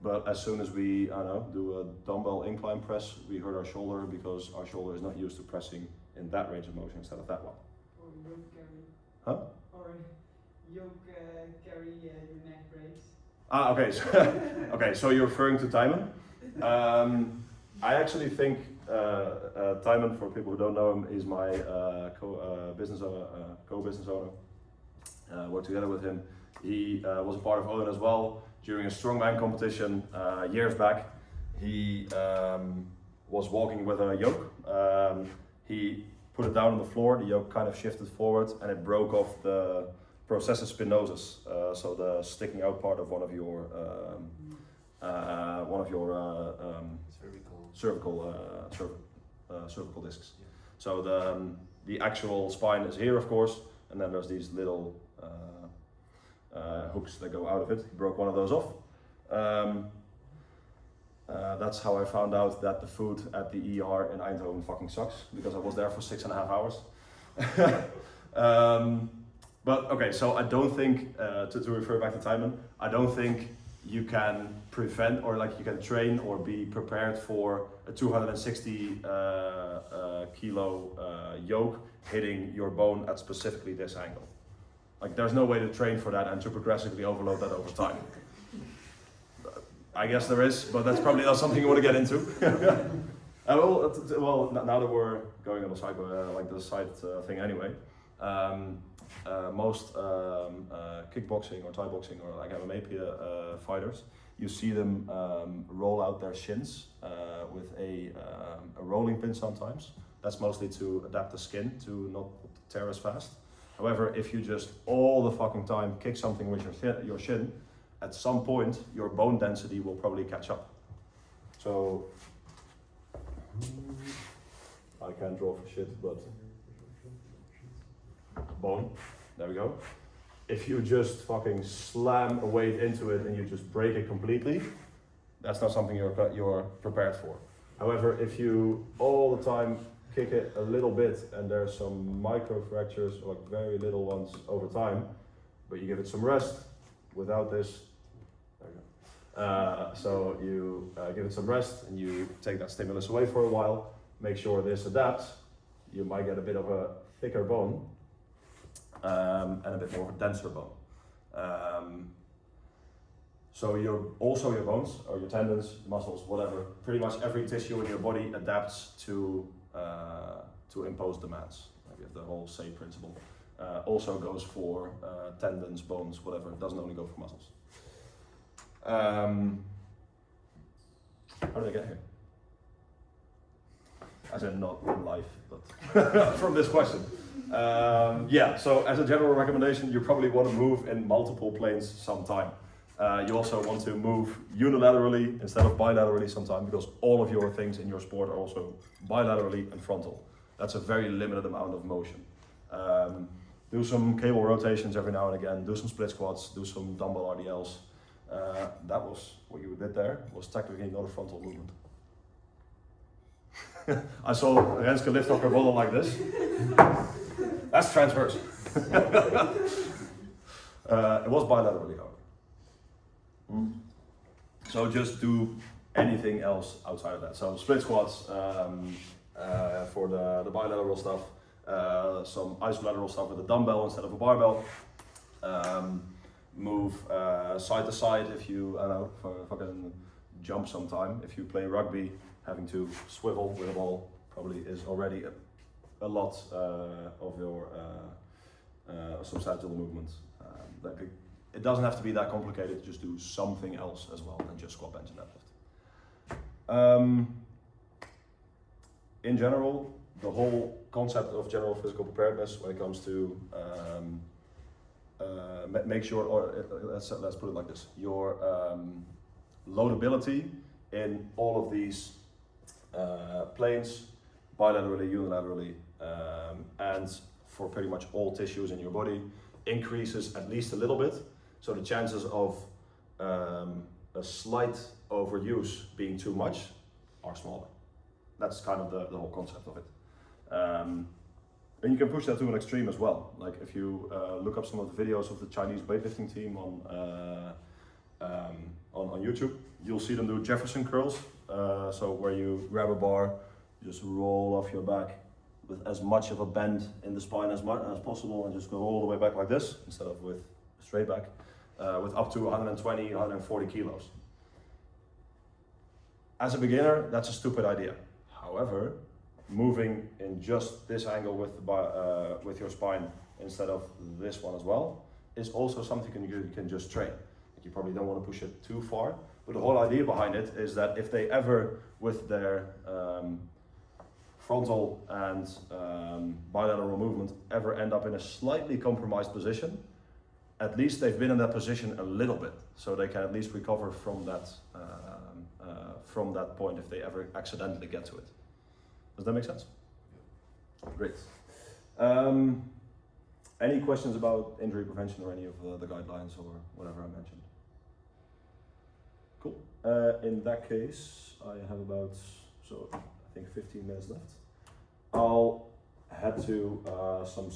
But as soon as we, I don't know, do a dumbbell incline press, we hurt our shoulder because our shoulder is not used to pressing in that range of motion instead of that one.
Or yoke carry.
Huh?
Or yoke carry your neck brace.
Ah, okay. So, okay, so you're referring to Timon. I actually think Timon, for people who don't know him, is my co-business owner. Worked together with him. He was a part of Odin as well during a strongman competition years back. He was walking with a yoke. He put it down on the floor. The yoke kind of shifted forward, and it broke off the processus spinosus, so the sticking out part of one of your cervical discs.
Yeah.
So the actual spine is here, of course, and then there's these little hooks that go out of it. He broke one of those off. That's how I found out that the food at the ER in Eindhoven fucking sucks, because I was there for 6.5 hours. But okay, so I don't think, to refer back to Timon, I don't think you can prevent or like you can train or be prepared for a 260 kilo yoke hitting your bone at specifically this angle. Like there's no way to train for that and to progressively overload that over time. I guess there is, but that's probably not something you want to get into. Well, now that we're going on the side, like the side thing anyway, most kickboxing or Thai boxing or like MMA fighters, you see them roll out their shins with a rolling pin sometimes. That's mostly to adapt the skin to not tear as fast. However, if you just all the fucking time kick something with your shin, at some point your bone density will probably catch up. So I can't draw for shit, but bone, there we go. If you just fucking slam a weight into it and you just break it completely, that's not something you're prepared for. However, if you all the time kick it a little bit and there's some micro fractures or like very little ones over time, but you give it some rest without this, there you go. So you give it some rest and you take that stimulus away for a while, make sure this adapts, you might get a bit of a thicker bone and a bit more of a denser bone. So your bones or your tendons, muscles, whatever, pretty much every tissue in your body adapts to impose demands. We have the whole say principle. Also goes for tendons, bones, whatever. It doesn't only go for muscles. How did I get here? As in not in life, but from this question. Yeah, so as a general recommendation, you probably want to move in multiple planes sometime. You also want to move unilaterally instead of bilaterally sometime, because all of your things in your sport are also bilaterally and frontal. That's a very limited amount of motion. Do some cable rotations every now and again, do some split squats, do some dumbbell RDLs. That was what you did there, was technically not a frontal movement. I saw Renske lift up her bottle like this. That's transverse. It was bilaterally, however. So just do anything else outside of that. So split squats for the bilateral stuff, some isolateral stuff with a dumbbell instead of a barbell. Move side to side if you, I don't know, fucking jump sometime. If you play rugby, having to swivel with a ball probably is already a lot of your some sagittal movements. It doesn't have to be that complicated, just do something else as well than just squat, bench and deadlift. In general, the whole concept of general physical preparedness when it comes to make sure, or let's put it like this, your loadability in all of these planes, bilaterally, unilaterally, and for pretty much all tissues in your body, increases at least a little bit. So the chances of a slight overuse being too much are smaller. That's kind of the whole concept of it. And you can push that to an extreme as well. Like if you look up some of the videos of the Chinese weightlifting team on YouTube, you'll see them do Jefferson curls. So where you grab a bar, you just roll off your back with as much of a bend in the spine as possible, and just go all the way back like this instead of with straight back, with up to 120, 140 kilos. As a beginner, that's a stupid idea. However, moving in just this angle with your spine instead of this one as well is also something you can just train. Like you probably don't want to push it too far, but the whole idea behind it is that if they ever, with their frontal and bilateral movement, ever end up in a slightly compromised position, at least they've been in that position a little bit, so they can at least recover from that point if they ever accidentally get to it. Does that make sense? Great. Any questions about injury prevention or any of the guidelines or whatever I mentioned? Cool. In that case, I have about, I think 15 minutes left. I'll head to some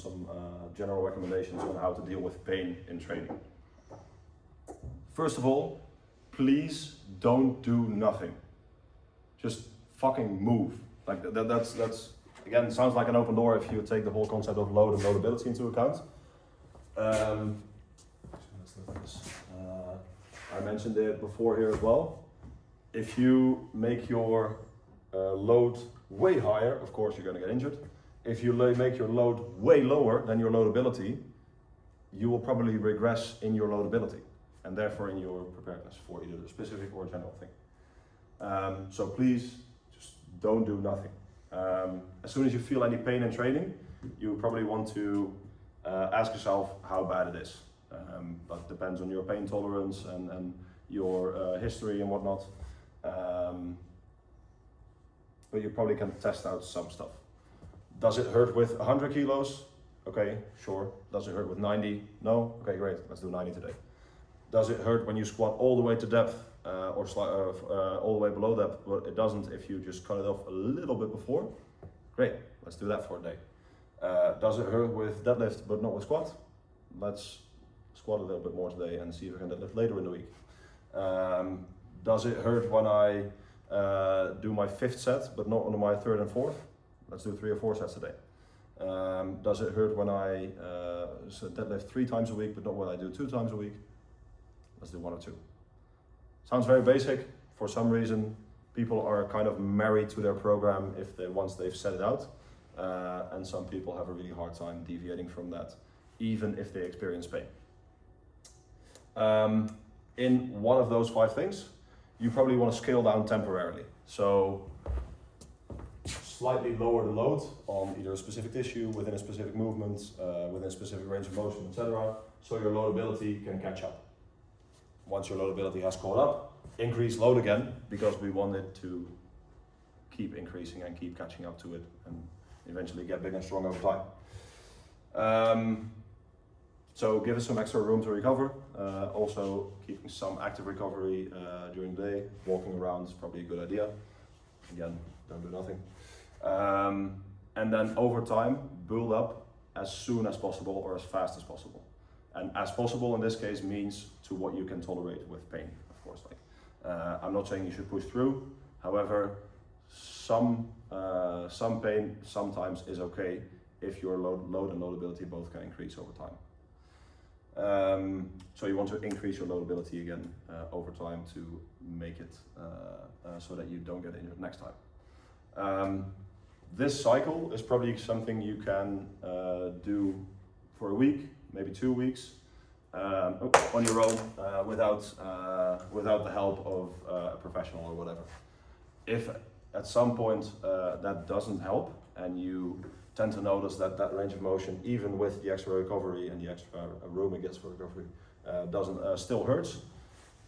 general recommendations on how to deal with pain in training. First of all, please don't do nothing. Just fucking move. Like that's again, sounds like an open door if you take the whole concept of load and loadability into account. I mentioned it before here as well. If you make your load way higher, of course you're going to get injured. If you make your load way lower than your loadability, you will probably regress in your loadability and therefore in your preparedness for either the specific or general thing. So please just don't do nothing. As soon as you feel any pain in training, you probably want to ask yourself how bad it is. That depends on your pain tolerance and your history and whatnot. But you probably can test out some stuff. Does it hurt with 100 kilos? Okay, sure. Does it hurt with 90? No? Okay, great. Let's do 90 today. Does it hurt when you squat all the way to depth or all the way below depth? Well, it doesn't if you just cut it off a little bit before. Great. Let's do that for a day. Does it hurt with deadlift but not with squat? Let's squat a little bit more today and see if we can deadlift later in the week. Does it hurt when I do my 5th set but not on my 3rd and 4th? Let's do 3 or 4 sets a day. Does it hurt when I deadlift 3 times a week but not when I do 2 times a week? Let's do 1 or 2. Sounds very basic. For some reason, people are kind of married to their program once they've set it out. And some people have a really hard time deviating from that, even if they experience pain. In one of those 5 things, you probably want to scale down temporarily. So slightly lower the load on either a specific tissue, within a specific movement, within a specific range of motion, etc. So your loadability can catch up. Once your loadability has caught up, increase load again, because we want it to keep increasing and keep catching up to it and eventually get big and strong over time. So give us some extra room to recover. Also keeping some active recovery during the day. Walking around is probably a good idea. Again, don't do nothing. And then over time, build up as soon as possible or as fast as possible. And as possible in this case means to what you can tolerate with pain, of course. I'm not saying you should push through. However, some pain sometimes is okay if your load and loadability both can increase over time. So you want to increase your loadability again over time to make it so that you don't get injured next time. This cycle is probably something you can do for a week, maybe 2 weeks, on your own without the help of a professional or whatever. If at some point that doesn't help and you tend to notice that range of motion, even with the extra recovery and the extra room it gets for recovery, still hurts,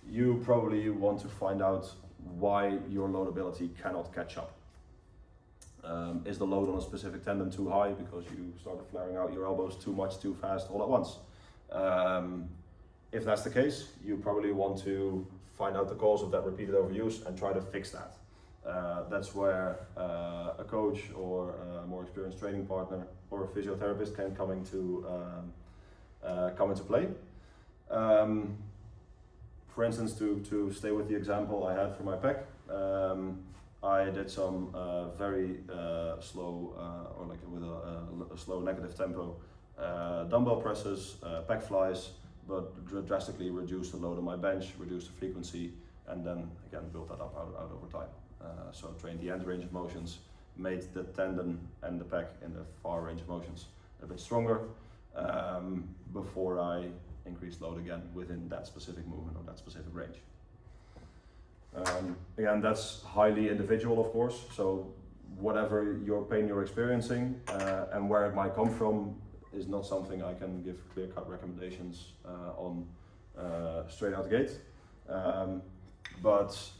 you probably want to find out why your loadability cannot catch up. Is the load on a specific tendon too high because you started flaring out your elbows too much, too fast, all at once? If that's the case, you probably want to find out the cause of that repeated overuse and try to fix that. That's where a coach or a more experienced training partner or a physiotherapist can come into play. For instance, to stay with the example I had for my pec, I did some very slow or like with a slow negative tempo dumbbell presses, pec flies, but drastically reduced the load on my bench, reduced the frequency, and then again built that up out over time. So trained the end range of motions, made the tendon and the pec in the far range of motions a bit stronger before I increased load again within that specific movement or that specific range. Again, that's highly individual, of course, so whatever your pain you're experiencing and where it might come from is not something I can give clear-cut recommendations on straight out the gate. But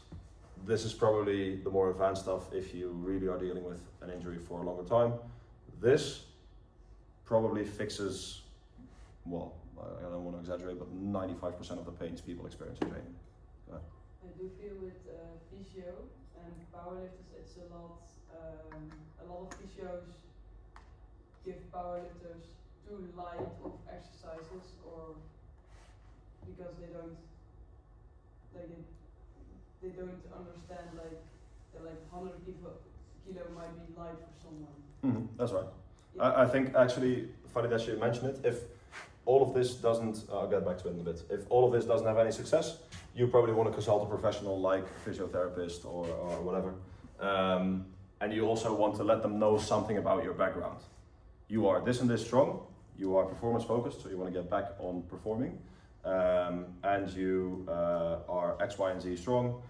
this is probably the more advanced stuff if you really are dealing with an injury for a longer time. This probably fixes, well, I don't want to exaggerate, but 95% of the pains people experience in training.
I do feel with physio and powerlifters, it's a lot of physios give powerlifters too light of exercises, or because they don't understand like 100 kilo might be light for someone.
That's right.
Yeah.
I think actually, funny that you mention it, if all of this doesn't, I'll get back to it in a bit, if all of this doesn't have any success, you probably want to consult a professional like a physiotherapist or whatever. And you also want to let them know something about your background. You are this and this strong, you are performance focused, so you want to get back on performing, and you are X, Y, and Z strong.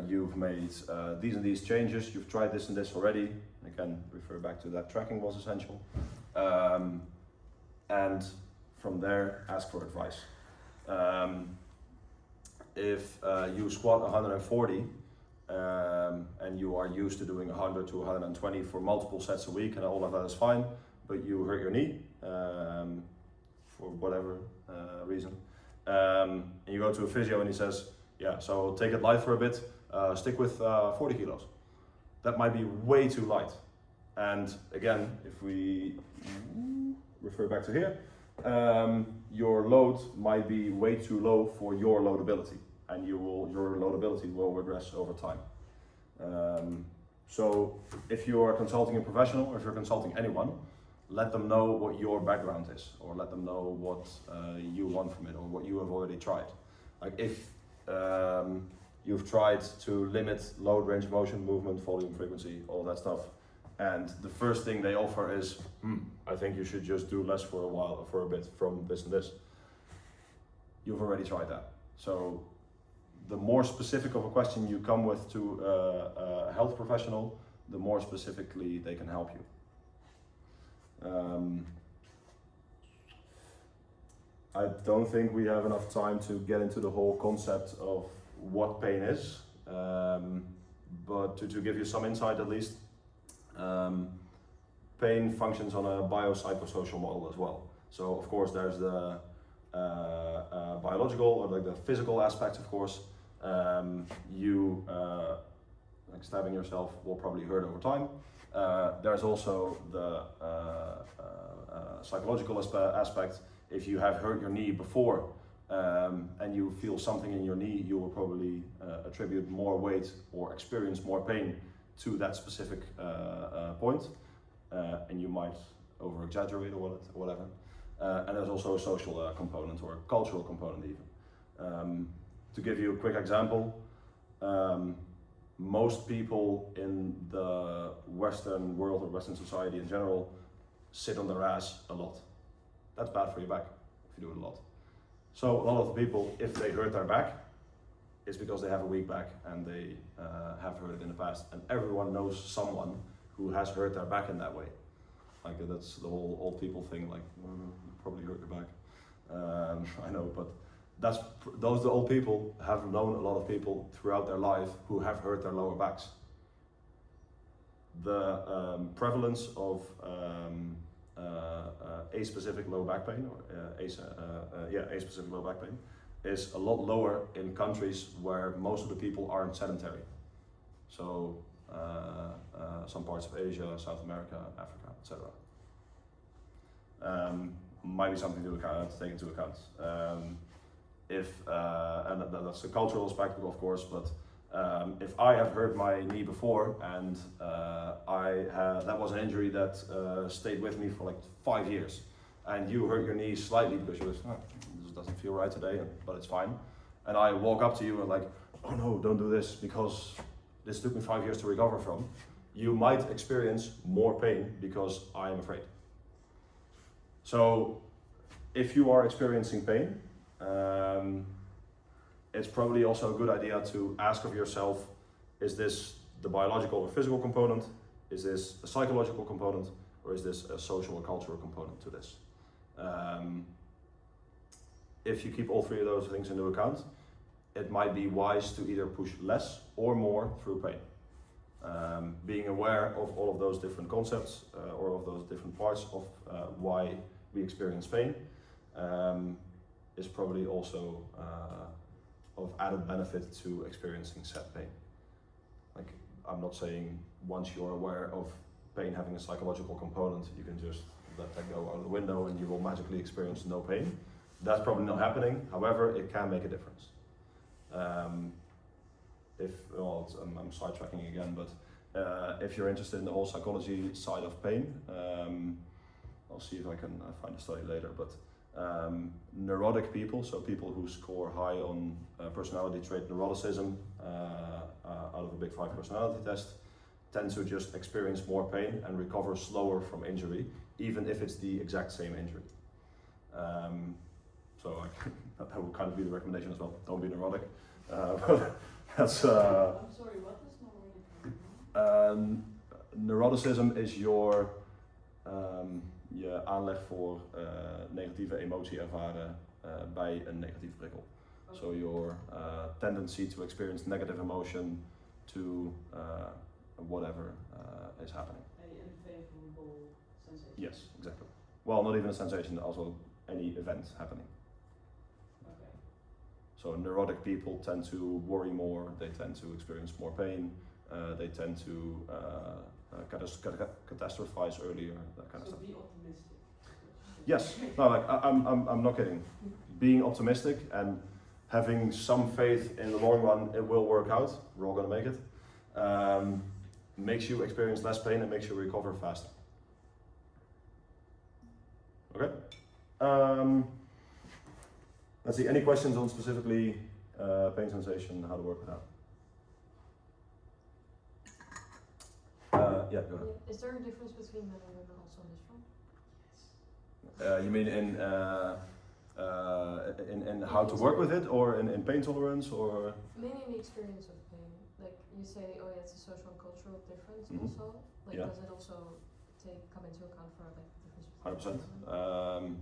You've made these and these changes, you've tried this and this already. Again, refer back to that tracking was essential. And from there, ask for advice. If you squat 140 and you are used to doing 100 to 120 for multiple sets a week and all of that is fine, but you hurt your knee for whatever reason, and you go to a physio and he says, yeah, so take it light for a bit, stick with 40 kilos. That might be way too light. And again, if we refer back to here, your load might be way too low for your loadability, and your loadability will regress over time. So if you are consulting a professional, or if you're consulting anyone, let them know what your background is, or let them know what you want from it, or what you have already tried. Like if you've tried to limit load, range of motion, movement, volume, frequency, all that stuff, and the first thing they offer is, I think you should just do less for a while, for a bit, from this and this. You've already tried that. So the more specific of a question you come with to a health professional, the more specifically they can help you. I don't think we have enough time to get into the whole concept of what pain is, but to give you some insight at least, pain functions on a biopsychosocial model as well. So of course there's the biological or like the physical aspects, of course. You like stabbing yourself will probably hurt over time. There's also the psychological aspect. If you have hurt your knee before and you feel something in your knee, you will probably attribute more weight or experience more pain to that specific point, and you might over exaggerate or whatever. And there's also a social component or a cultural component even. To give you a quick example, most people in the Western world or Western society in general sit on their ass a lot. That's bad for your back if you do it a lot. So a lot of the people, if they hurt their back, it's because they have a weak back and they have hurt it in the past. And everyone knows someone who has hurt their back in that way. Like that's the whole old people thing, like you probably hurt your back. I know, but those old people have known a lot of people throughout their life who have hurt their lower backs. The prevalence of a-specific low back pain, or a-specific low back pain, is a lot lower in countries where most of the people aren't sedentary. So some parts of Asia, South America, Africa, etc. Might be something to take into account. And that's a cultural aspect, of course, but if I have hurt my knee before and that was an injury that stayed with me for like 5 years, and you hurt your knee slightly because you was, this doesn't feel right today, but it's fine, and I walk up to you and like, oh no, don't do this because this took me 5 years to recover from, you might experience more pain because I am afraid. So if you are experiencing pain, it's probably also a good idea to ask of yourself, is this the biological or physical component? Is this a psychological component? Or is this a social or cultural component to this? If you keep all three of those things into account, it might be wise to either push less or more through pain. Being aware of all of those different concepts or of those different parts of why we experience pain is probably also of added benefit to experiencing said pain. Like, I'm not saying once you're aware of pain having a psychological component, you can just let that go out of the window and you will magically experience no pain. That's probably not happening. However, it can make a difference. I'm sidetracking again, but if you're interested in the whole psychology side of pain, I'll see if I can find a study later, but neurotic people, so people who score high on personality trait neuroticism out of a Big 5 personality test, tend to just experience more pain and recover slower from injury, even if it's the exact same injury. So that would kind of be the recommendation as well. Don't be neurotic. But that's.
I'm sorry, what is neurotic?
Neuroticism is your je aanleg voor negatieve emotie ervaren bij een negatieve prikkel.
Okay.
So your tendency to experience negative emotion to whatever is happening.
Any unfavorable sensation?
Yes, exactly. Well, not even a sensation, also any event happening.
Okay.
So neurotic people tend to worry more, they tend to experience more pain, they tend to catastrophize earlier, that kind of
So
stuff.
be optimistic.
Yes, no, like I'm not kidding. Being optimistic and having some faith in the long run, it will work out. We're all gonna make it. Makes you experience less pain and makes you recover faster. Okay. Let's see. Any questions on specifically pain sensation, how to work with that? Yeah, go ahead.
Is there a difference between men and women also on this front?
You mean in how to work with it, or in pain tolerance, or?
Mainly in the experience of pain. Like you say, oh yeah, it's a social and cultural difference also. Like
Yeah.
does it also come into account for like the difference between
100%.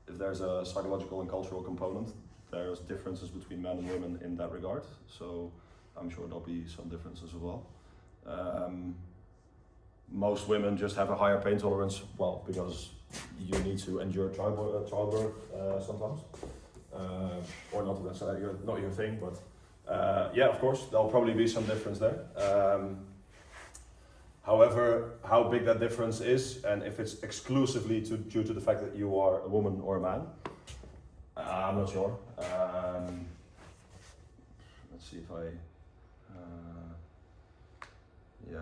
If there's a psychological and cultural component, there's differences between men and women in that regard. So I'm sure there'll be some differences as well. Most women just have a higher pain tolerance, well, because you need to endure childbirth sometimes, or not necessarily not your thing, but yeah, of course, there'll probably be some difference there. However, how big that difference is, and if it's exclusively due to the fact that you are a woman or a man, I'm not sure. Let's see if I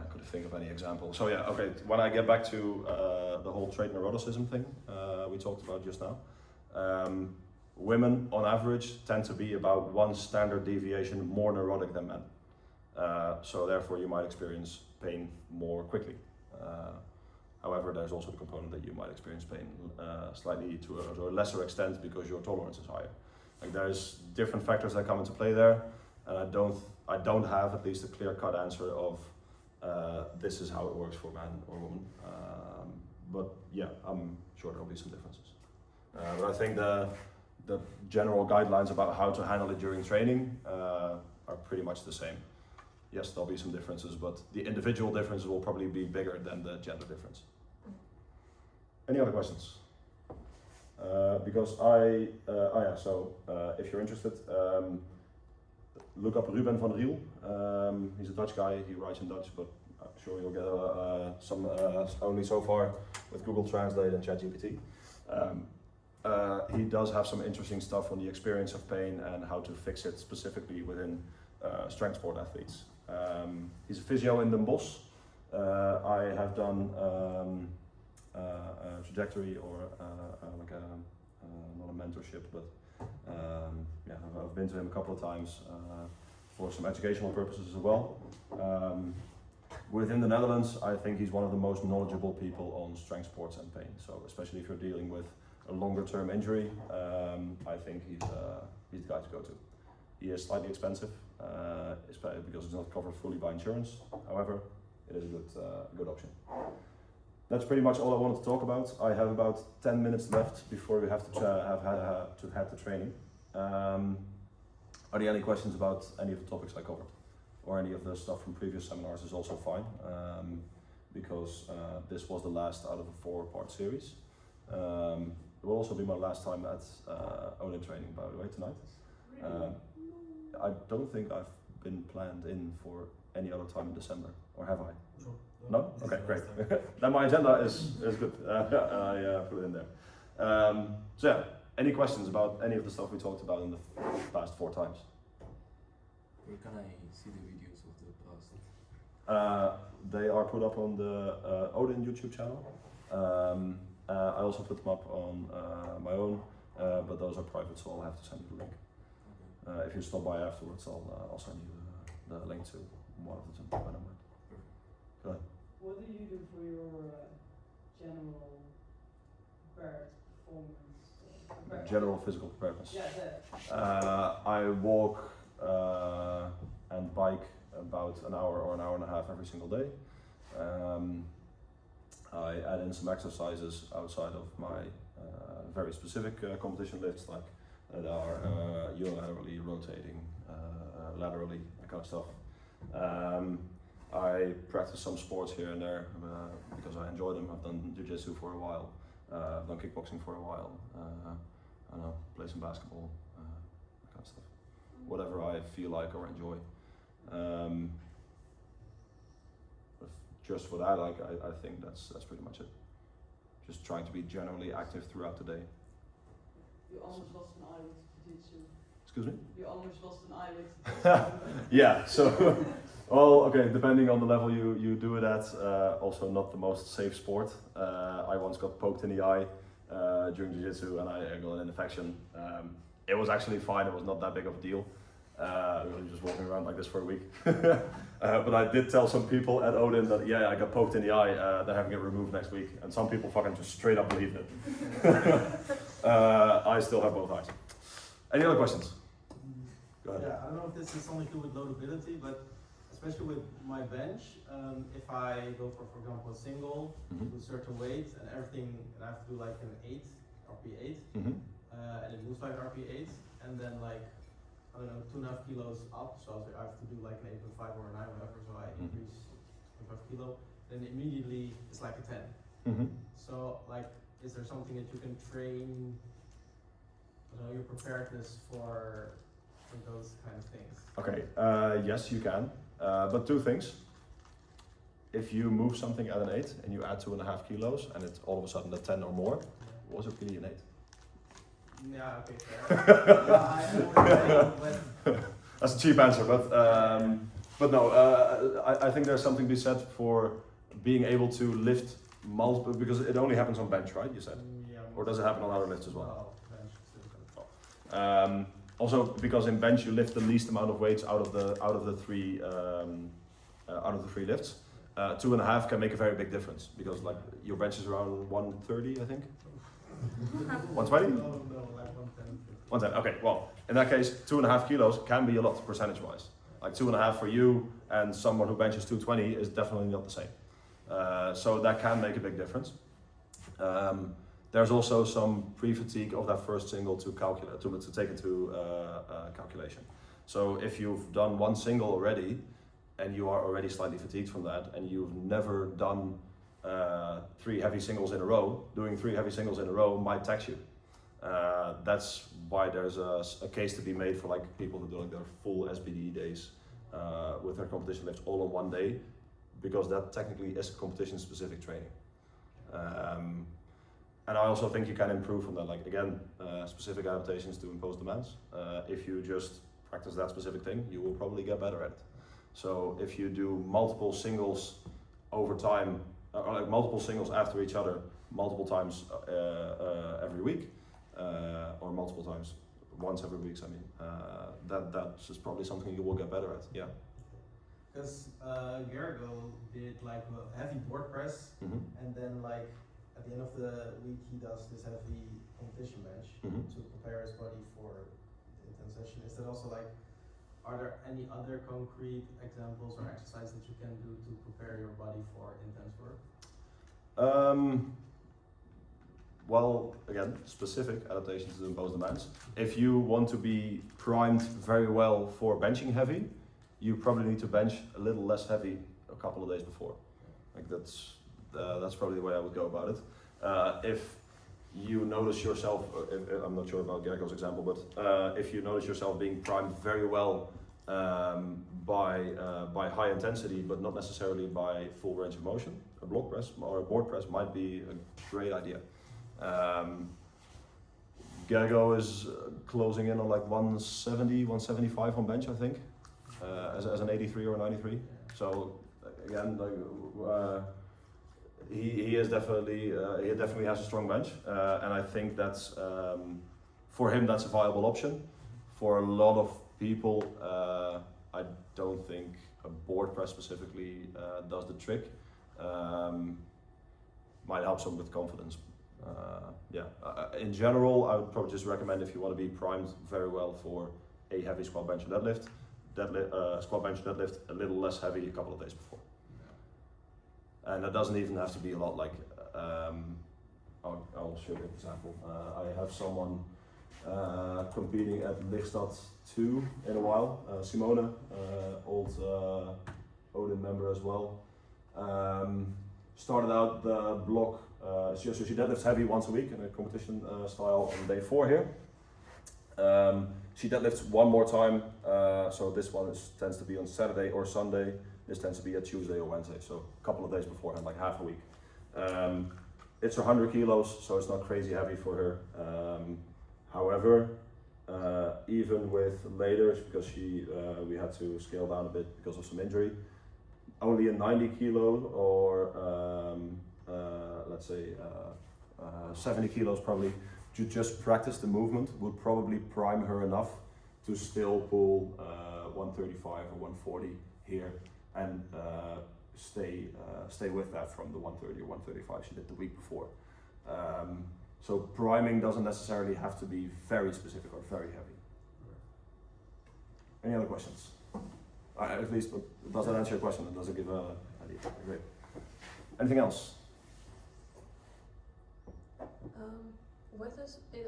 could think of any example. So yeah, okay, when I get back to the whole trait neuroticism thing we talked about just now, women on average tend to be about 1 standard deviation more neurotic than men. So therefore you might experience pain more quickly. However, there's also the component that you might experience pain slightly to a lesser extent because your tolerance is higher. Like there's different factors that come into play there, and I don't have at least a clear-cut answer of this is how it works for man or woman. But yeah, I'm sure there'll be some differences. But I think the general guidelines about how to handle it during training are pretty much the same. Yes, there'll be some differences, but the individual differences will probably be bigger than the gender difference. Any other questions? Because if you're interested, look up Ruben van Riel. He's a Dutch guy, he writes in Dutch, but I'm sure you'll get some only so far with Google Translate and ChatGPT. He does have some interesting stuff on the experience of pain and how to fix it specifically within strength sport athletes. He's a physio in Den Bosch. I have done a trajectory or not a mentorship, but I've been to him a couple of times for some educational purposes as well. Within the Netherlands, I think he's one of the most knowledgeable people on strength sports and pain. So especially if you're dealing with a longer term injury, I think he's the guy to go to. He is slightly expensive, because it's not covered fully by insurance. However, it is a good option. That's pretty much all I wanted to talk about. I have about 10 minutes left before we have to head to training. Are there any questions about any of the topics I covered? Or any of the stuff from previous seminars is also fine, because this was the last out of a 4-part series. It will also be my last time at Odin training, by the way, tonight. I don't think I've been planned in for any other time in December, or have I? No? Okay, great. Then my agenda is good. I put it in there. So yeah, any questions about any of the stuff we talked about in the past 4 times?
Where can I see the videos of the past?
They are put up on the Odin YouTube channel. I also put them up on my own, but those are private, so I'll have to send you the link.
Okay.
If you stop by afterwards, I'll send you the link to one of them when I'm ready. Go ahead.
What do you do for your general prepared performance?
General physical preparedness.
Yeah, that.
I walk and bike about an hour or an hour and a half every single day. I add in some exercises outside of my very specific competition lifts, like that are unilaterally rotating, laterally, that kind of stuff. I practice some sports here and there because I enjoy them. I've done jiu-jitsu for a while, I've done kickboxing for a while, I don't know, play some basketball, that kind of stuff. Whatever I feel like or enjoy. Just for that, I think that's pretty much it. Just trying to be generally active throughout the day.
You almost lost an eye with jiu-jitsu.
Excuse me?
You almost lost an eye with
Yeah, so, well, okay, depending on the level you do it at, also not the most safe sport. I once got poked in the eye during jiu-jitsu and I got an infection. It was actually fine, it was not that big of a deal. We were just walking around like this for a week. But I did tell some people at Odin that, yeah, I got poked in the eye, they're having it removed next week. And some people fucking just straight up believed it. I still have both eyes. Any other questions? Go ahead.
Yeah, I don't know if this is something to do with loadability, but especially with my bench, if I go for example, a single with a certain weight and everything, and I have to do like an 8, RP8, and it moves like RP8, and then like, I don't know, 2.5 kilos up, so I have to do like an 8.5 or a 9, whatever, so I increase 2.5 kilo, then immediately it's like a 10. So like, is there something that you can train, I don't know, your preparedness for those kind of things?
Okay, yes you can, but 2 things. if you move something at an 8 and you add 2.5 kilos and it's all of a sudden a 10 or more, was it really an 8?
Yeah, okay, fair. I know what you're saying, but
That's a cheap answer, but no, I think there's something to be said for being able to lift multiple, because it only happens on bench, right? You said,
yeah,
or does it happen on other lifts as well?
well, bench still.
Also, because in bench you lift the least amount of weights out of the three lifts. 2.5 can make a very big difference because like your bench is around 130, I think. 120?
No, like 110.
110. Okay. Well, in that case, 2.5 kilos can be a lot percentage-wise. Like 2.5 for you and someone who benches 220 is definitely not the same. So that can make a big difference. There's also some pre-fatigue of that first single to calculate, to take into calculation. So if you've done one single already, and you are already slightly fatigued from that, and you've never done 3 heavy singles in a row, doing 3 heavy singles in a row might tax you. That's why there's a case to be made for like people who do like their full SBD days with their competition lifts all on one day, because that technically is competition-specific training. And I also think you can improve from that. Like again, specific adaptations to impose demands. If you just practice that specific thing, you will probably get better at it. So if you do multiple singles over time, or like multiple singles after each other, multiple times every week, or multiple times once every week, I mean, that's just probably something you will get better at. Yeah.
Because Gergo did like a heavy board press, and then like at the end of the week he does this heavy competition bench to prepare his body for the intense session. Is that also like, are there any other concrete examples or exercises that you can do to prepare your body for intense work?
Well, again, specific adaptations to impose demands. If you want to be primed very well for benching heavy, you probably need to bench a little less heavy a couple of days before. Like that's probably the way I would go about it. If you notice yourself, I'm not sure about Gergo's example, but if you notice yourself being primed very well by high intensity, but not necessarily by full range of motion, a block press or a board press might be a great idea. Gergo is closing in on like 170, 175 on bench, I think, as an 83 or a 93. So again, like, he definitely has a strong bench, and I think that's for him that's a viable option. For a lot of people, I don't think a board press specifically does the trick. Might help some with confidence. In general, I would probably just recommend, if you want to be primed very well for a heavy squat bench and deadlift, squat bench deadlift a little less heavy a couple of days before. And that doesn't even have to be a lot. Like I'll show you an example. I have someone competing at Lichtstad 2 in a while, Simone, old Odin member as well. Started out the block, so she deadlifts heavy once a week in a competition style on day 4 here. She deadlifts one more time, so this one tends to be on Saturday or Sunday. This tends to be a Tuesday or Wednesday, so a couple of days beforehand, like half a week. It's 100 kilos, so it's not crazy heavy for her. However, even with later, because we had to scale down a bit because of some injury, only a 90 kilo or let's say 70 kilos probably, to just practice the movement would probably prime her enough to still pull 135 or 140 here and stay with that from the 130 or 135 she did the week before. So priming doesn't necessarily have to be very specific or very heavy. Any other questions? At least, does that answer your question? Does it give a idea? Great. Anything else?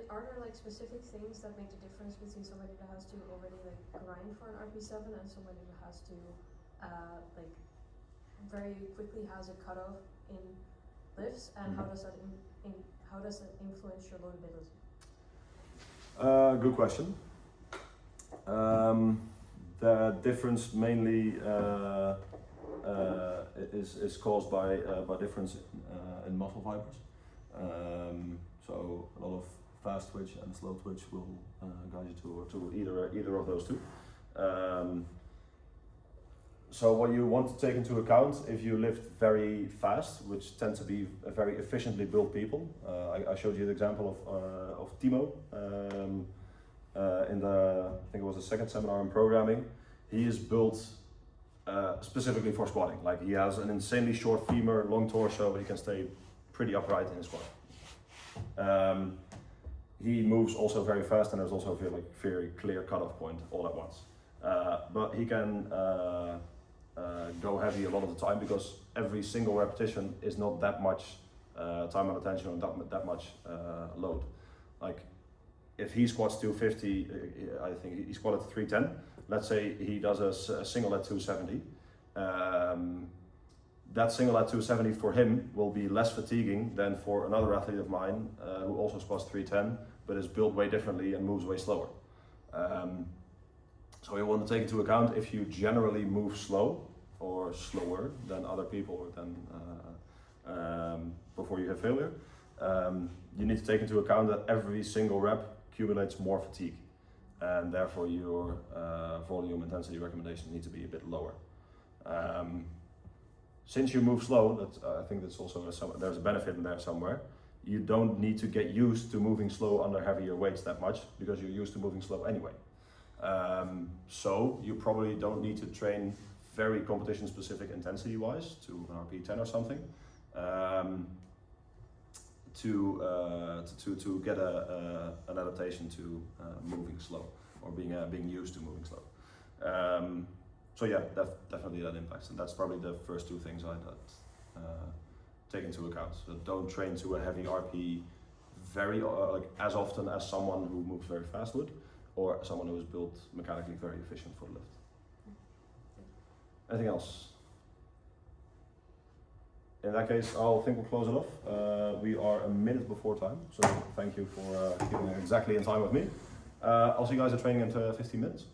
Are there like specific things that make the difference between somebody that has to already like grind for an RP7 and somebody that has to like very quickly has a cutoff in lifts, and how does that influence your loadability?
Good question. The difference mainly is caused by difference in muscle fibers. So a lot of fast twitch and slow twitch will guide you to either of those two. So what you want to take into account if you lift very fast, which tend to be very efficiently built people. I showed you the example of Timo in the, I think it was the second seminar in programming. He is built specifically for squatting. Like he has an insanely short femur, long torso, but he can stay pretty upright in his squat. He moves also very fast, and there's also a very clear cutoff point all at once. But he can go heavy a lot of the time because every single repetition is not that much time and attention and that much load. Like if he squats 250, I think he squatted 310. Let's say he does a single at 270. That single at 270 for him will be less fatiguing than for another athlete of mine who also squats 310 but is built way differently and moves way slower. So you want to take into account if you generally move slow or slower than other people or than before you hit failure. You need to take into account that every single rep accumulates more fatigue, and therefore your volume intensity recommendation needs to be a bit lower. Since you move slow, I think that's also there's a benefit in there somewhere. You don't need to get used to moving slow under heavier weights that much because you're used to moving slow anyway. So you probably don't need to train very competition specific intensity wise to an RP10 or something to get an adaptation to moving slow or being used to moving slow. So yeah, definitely that impacts, and that's probably the first two things I'd take into account. So don't train to a heavy RP very like as often as someone who moves very fast would, or someone who is built mechanically very efficient for the lift. Anything else? In that case, I'll think we'll close it off. We are a minute before time, so thank you for keeping it exactly in time with me. I'll see you guys at training in 15 minutes.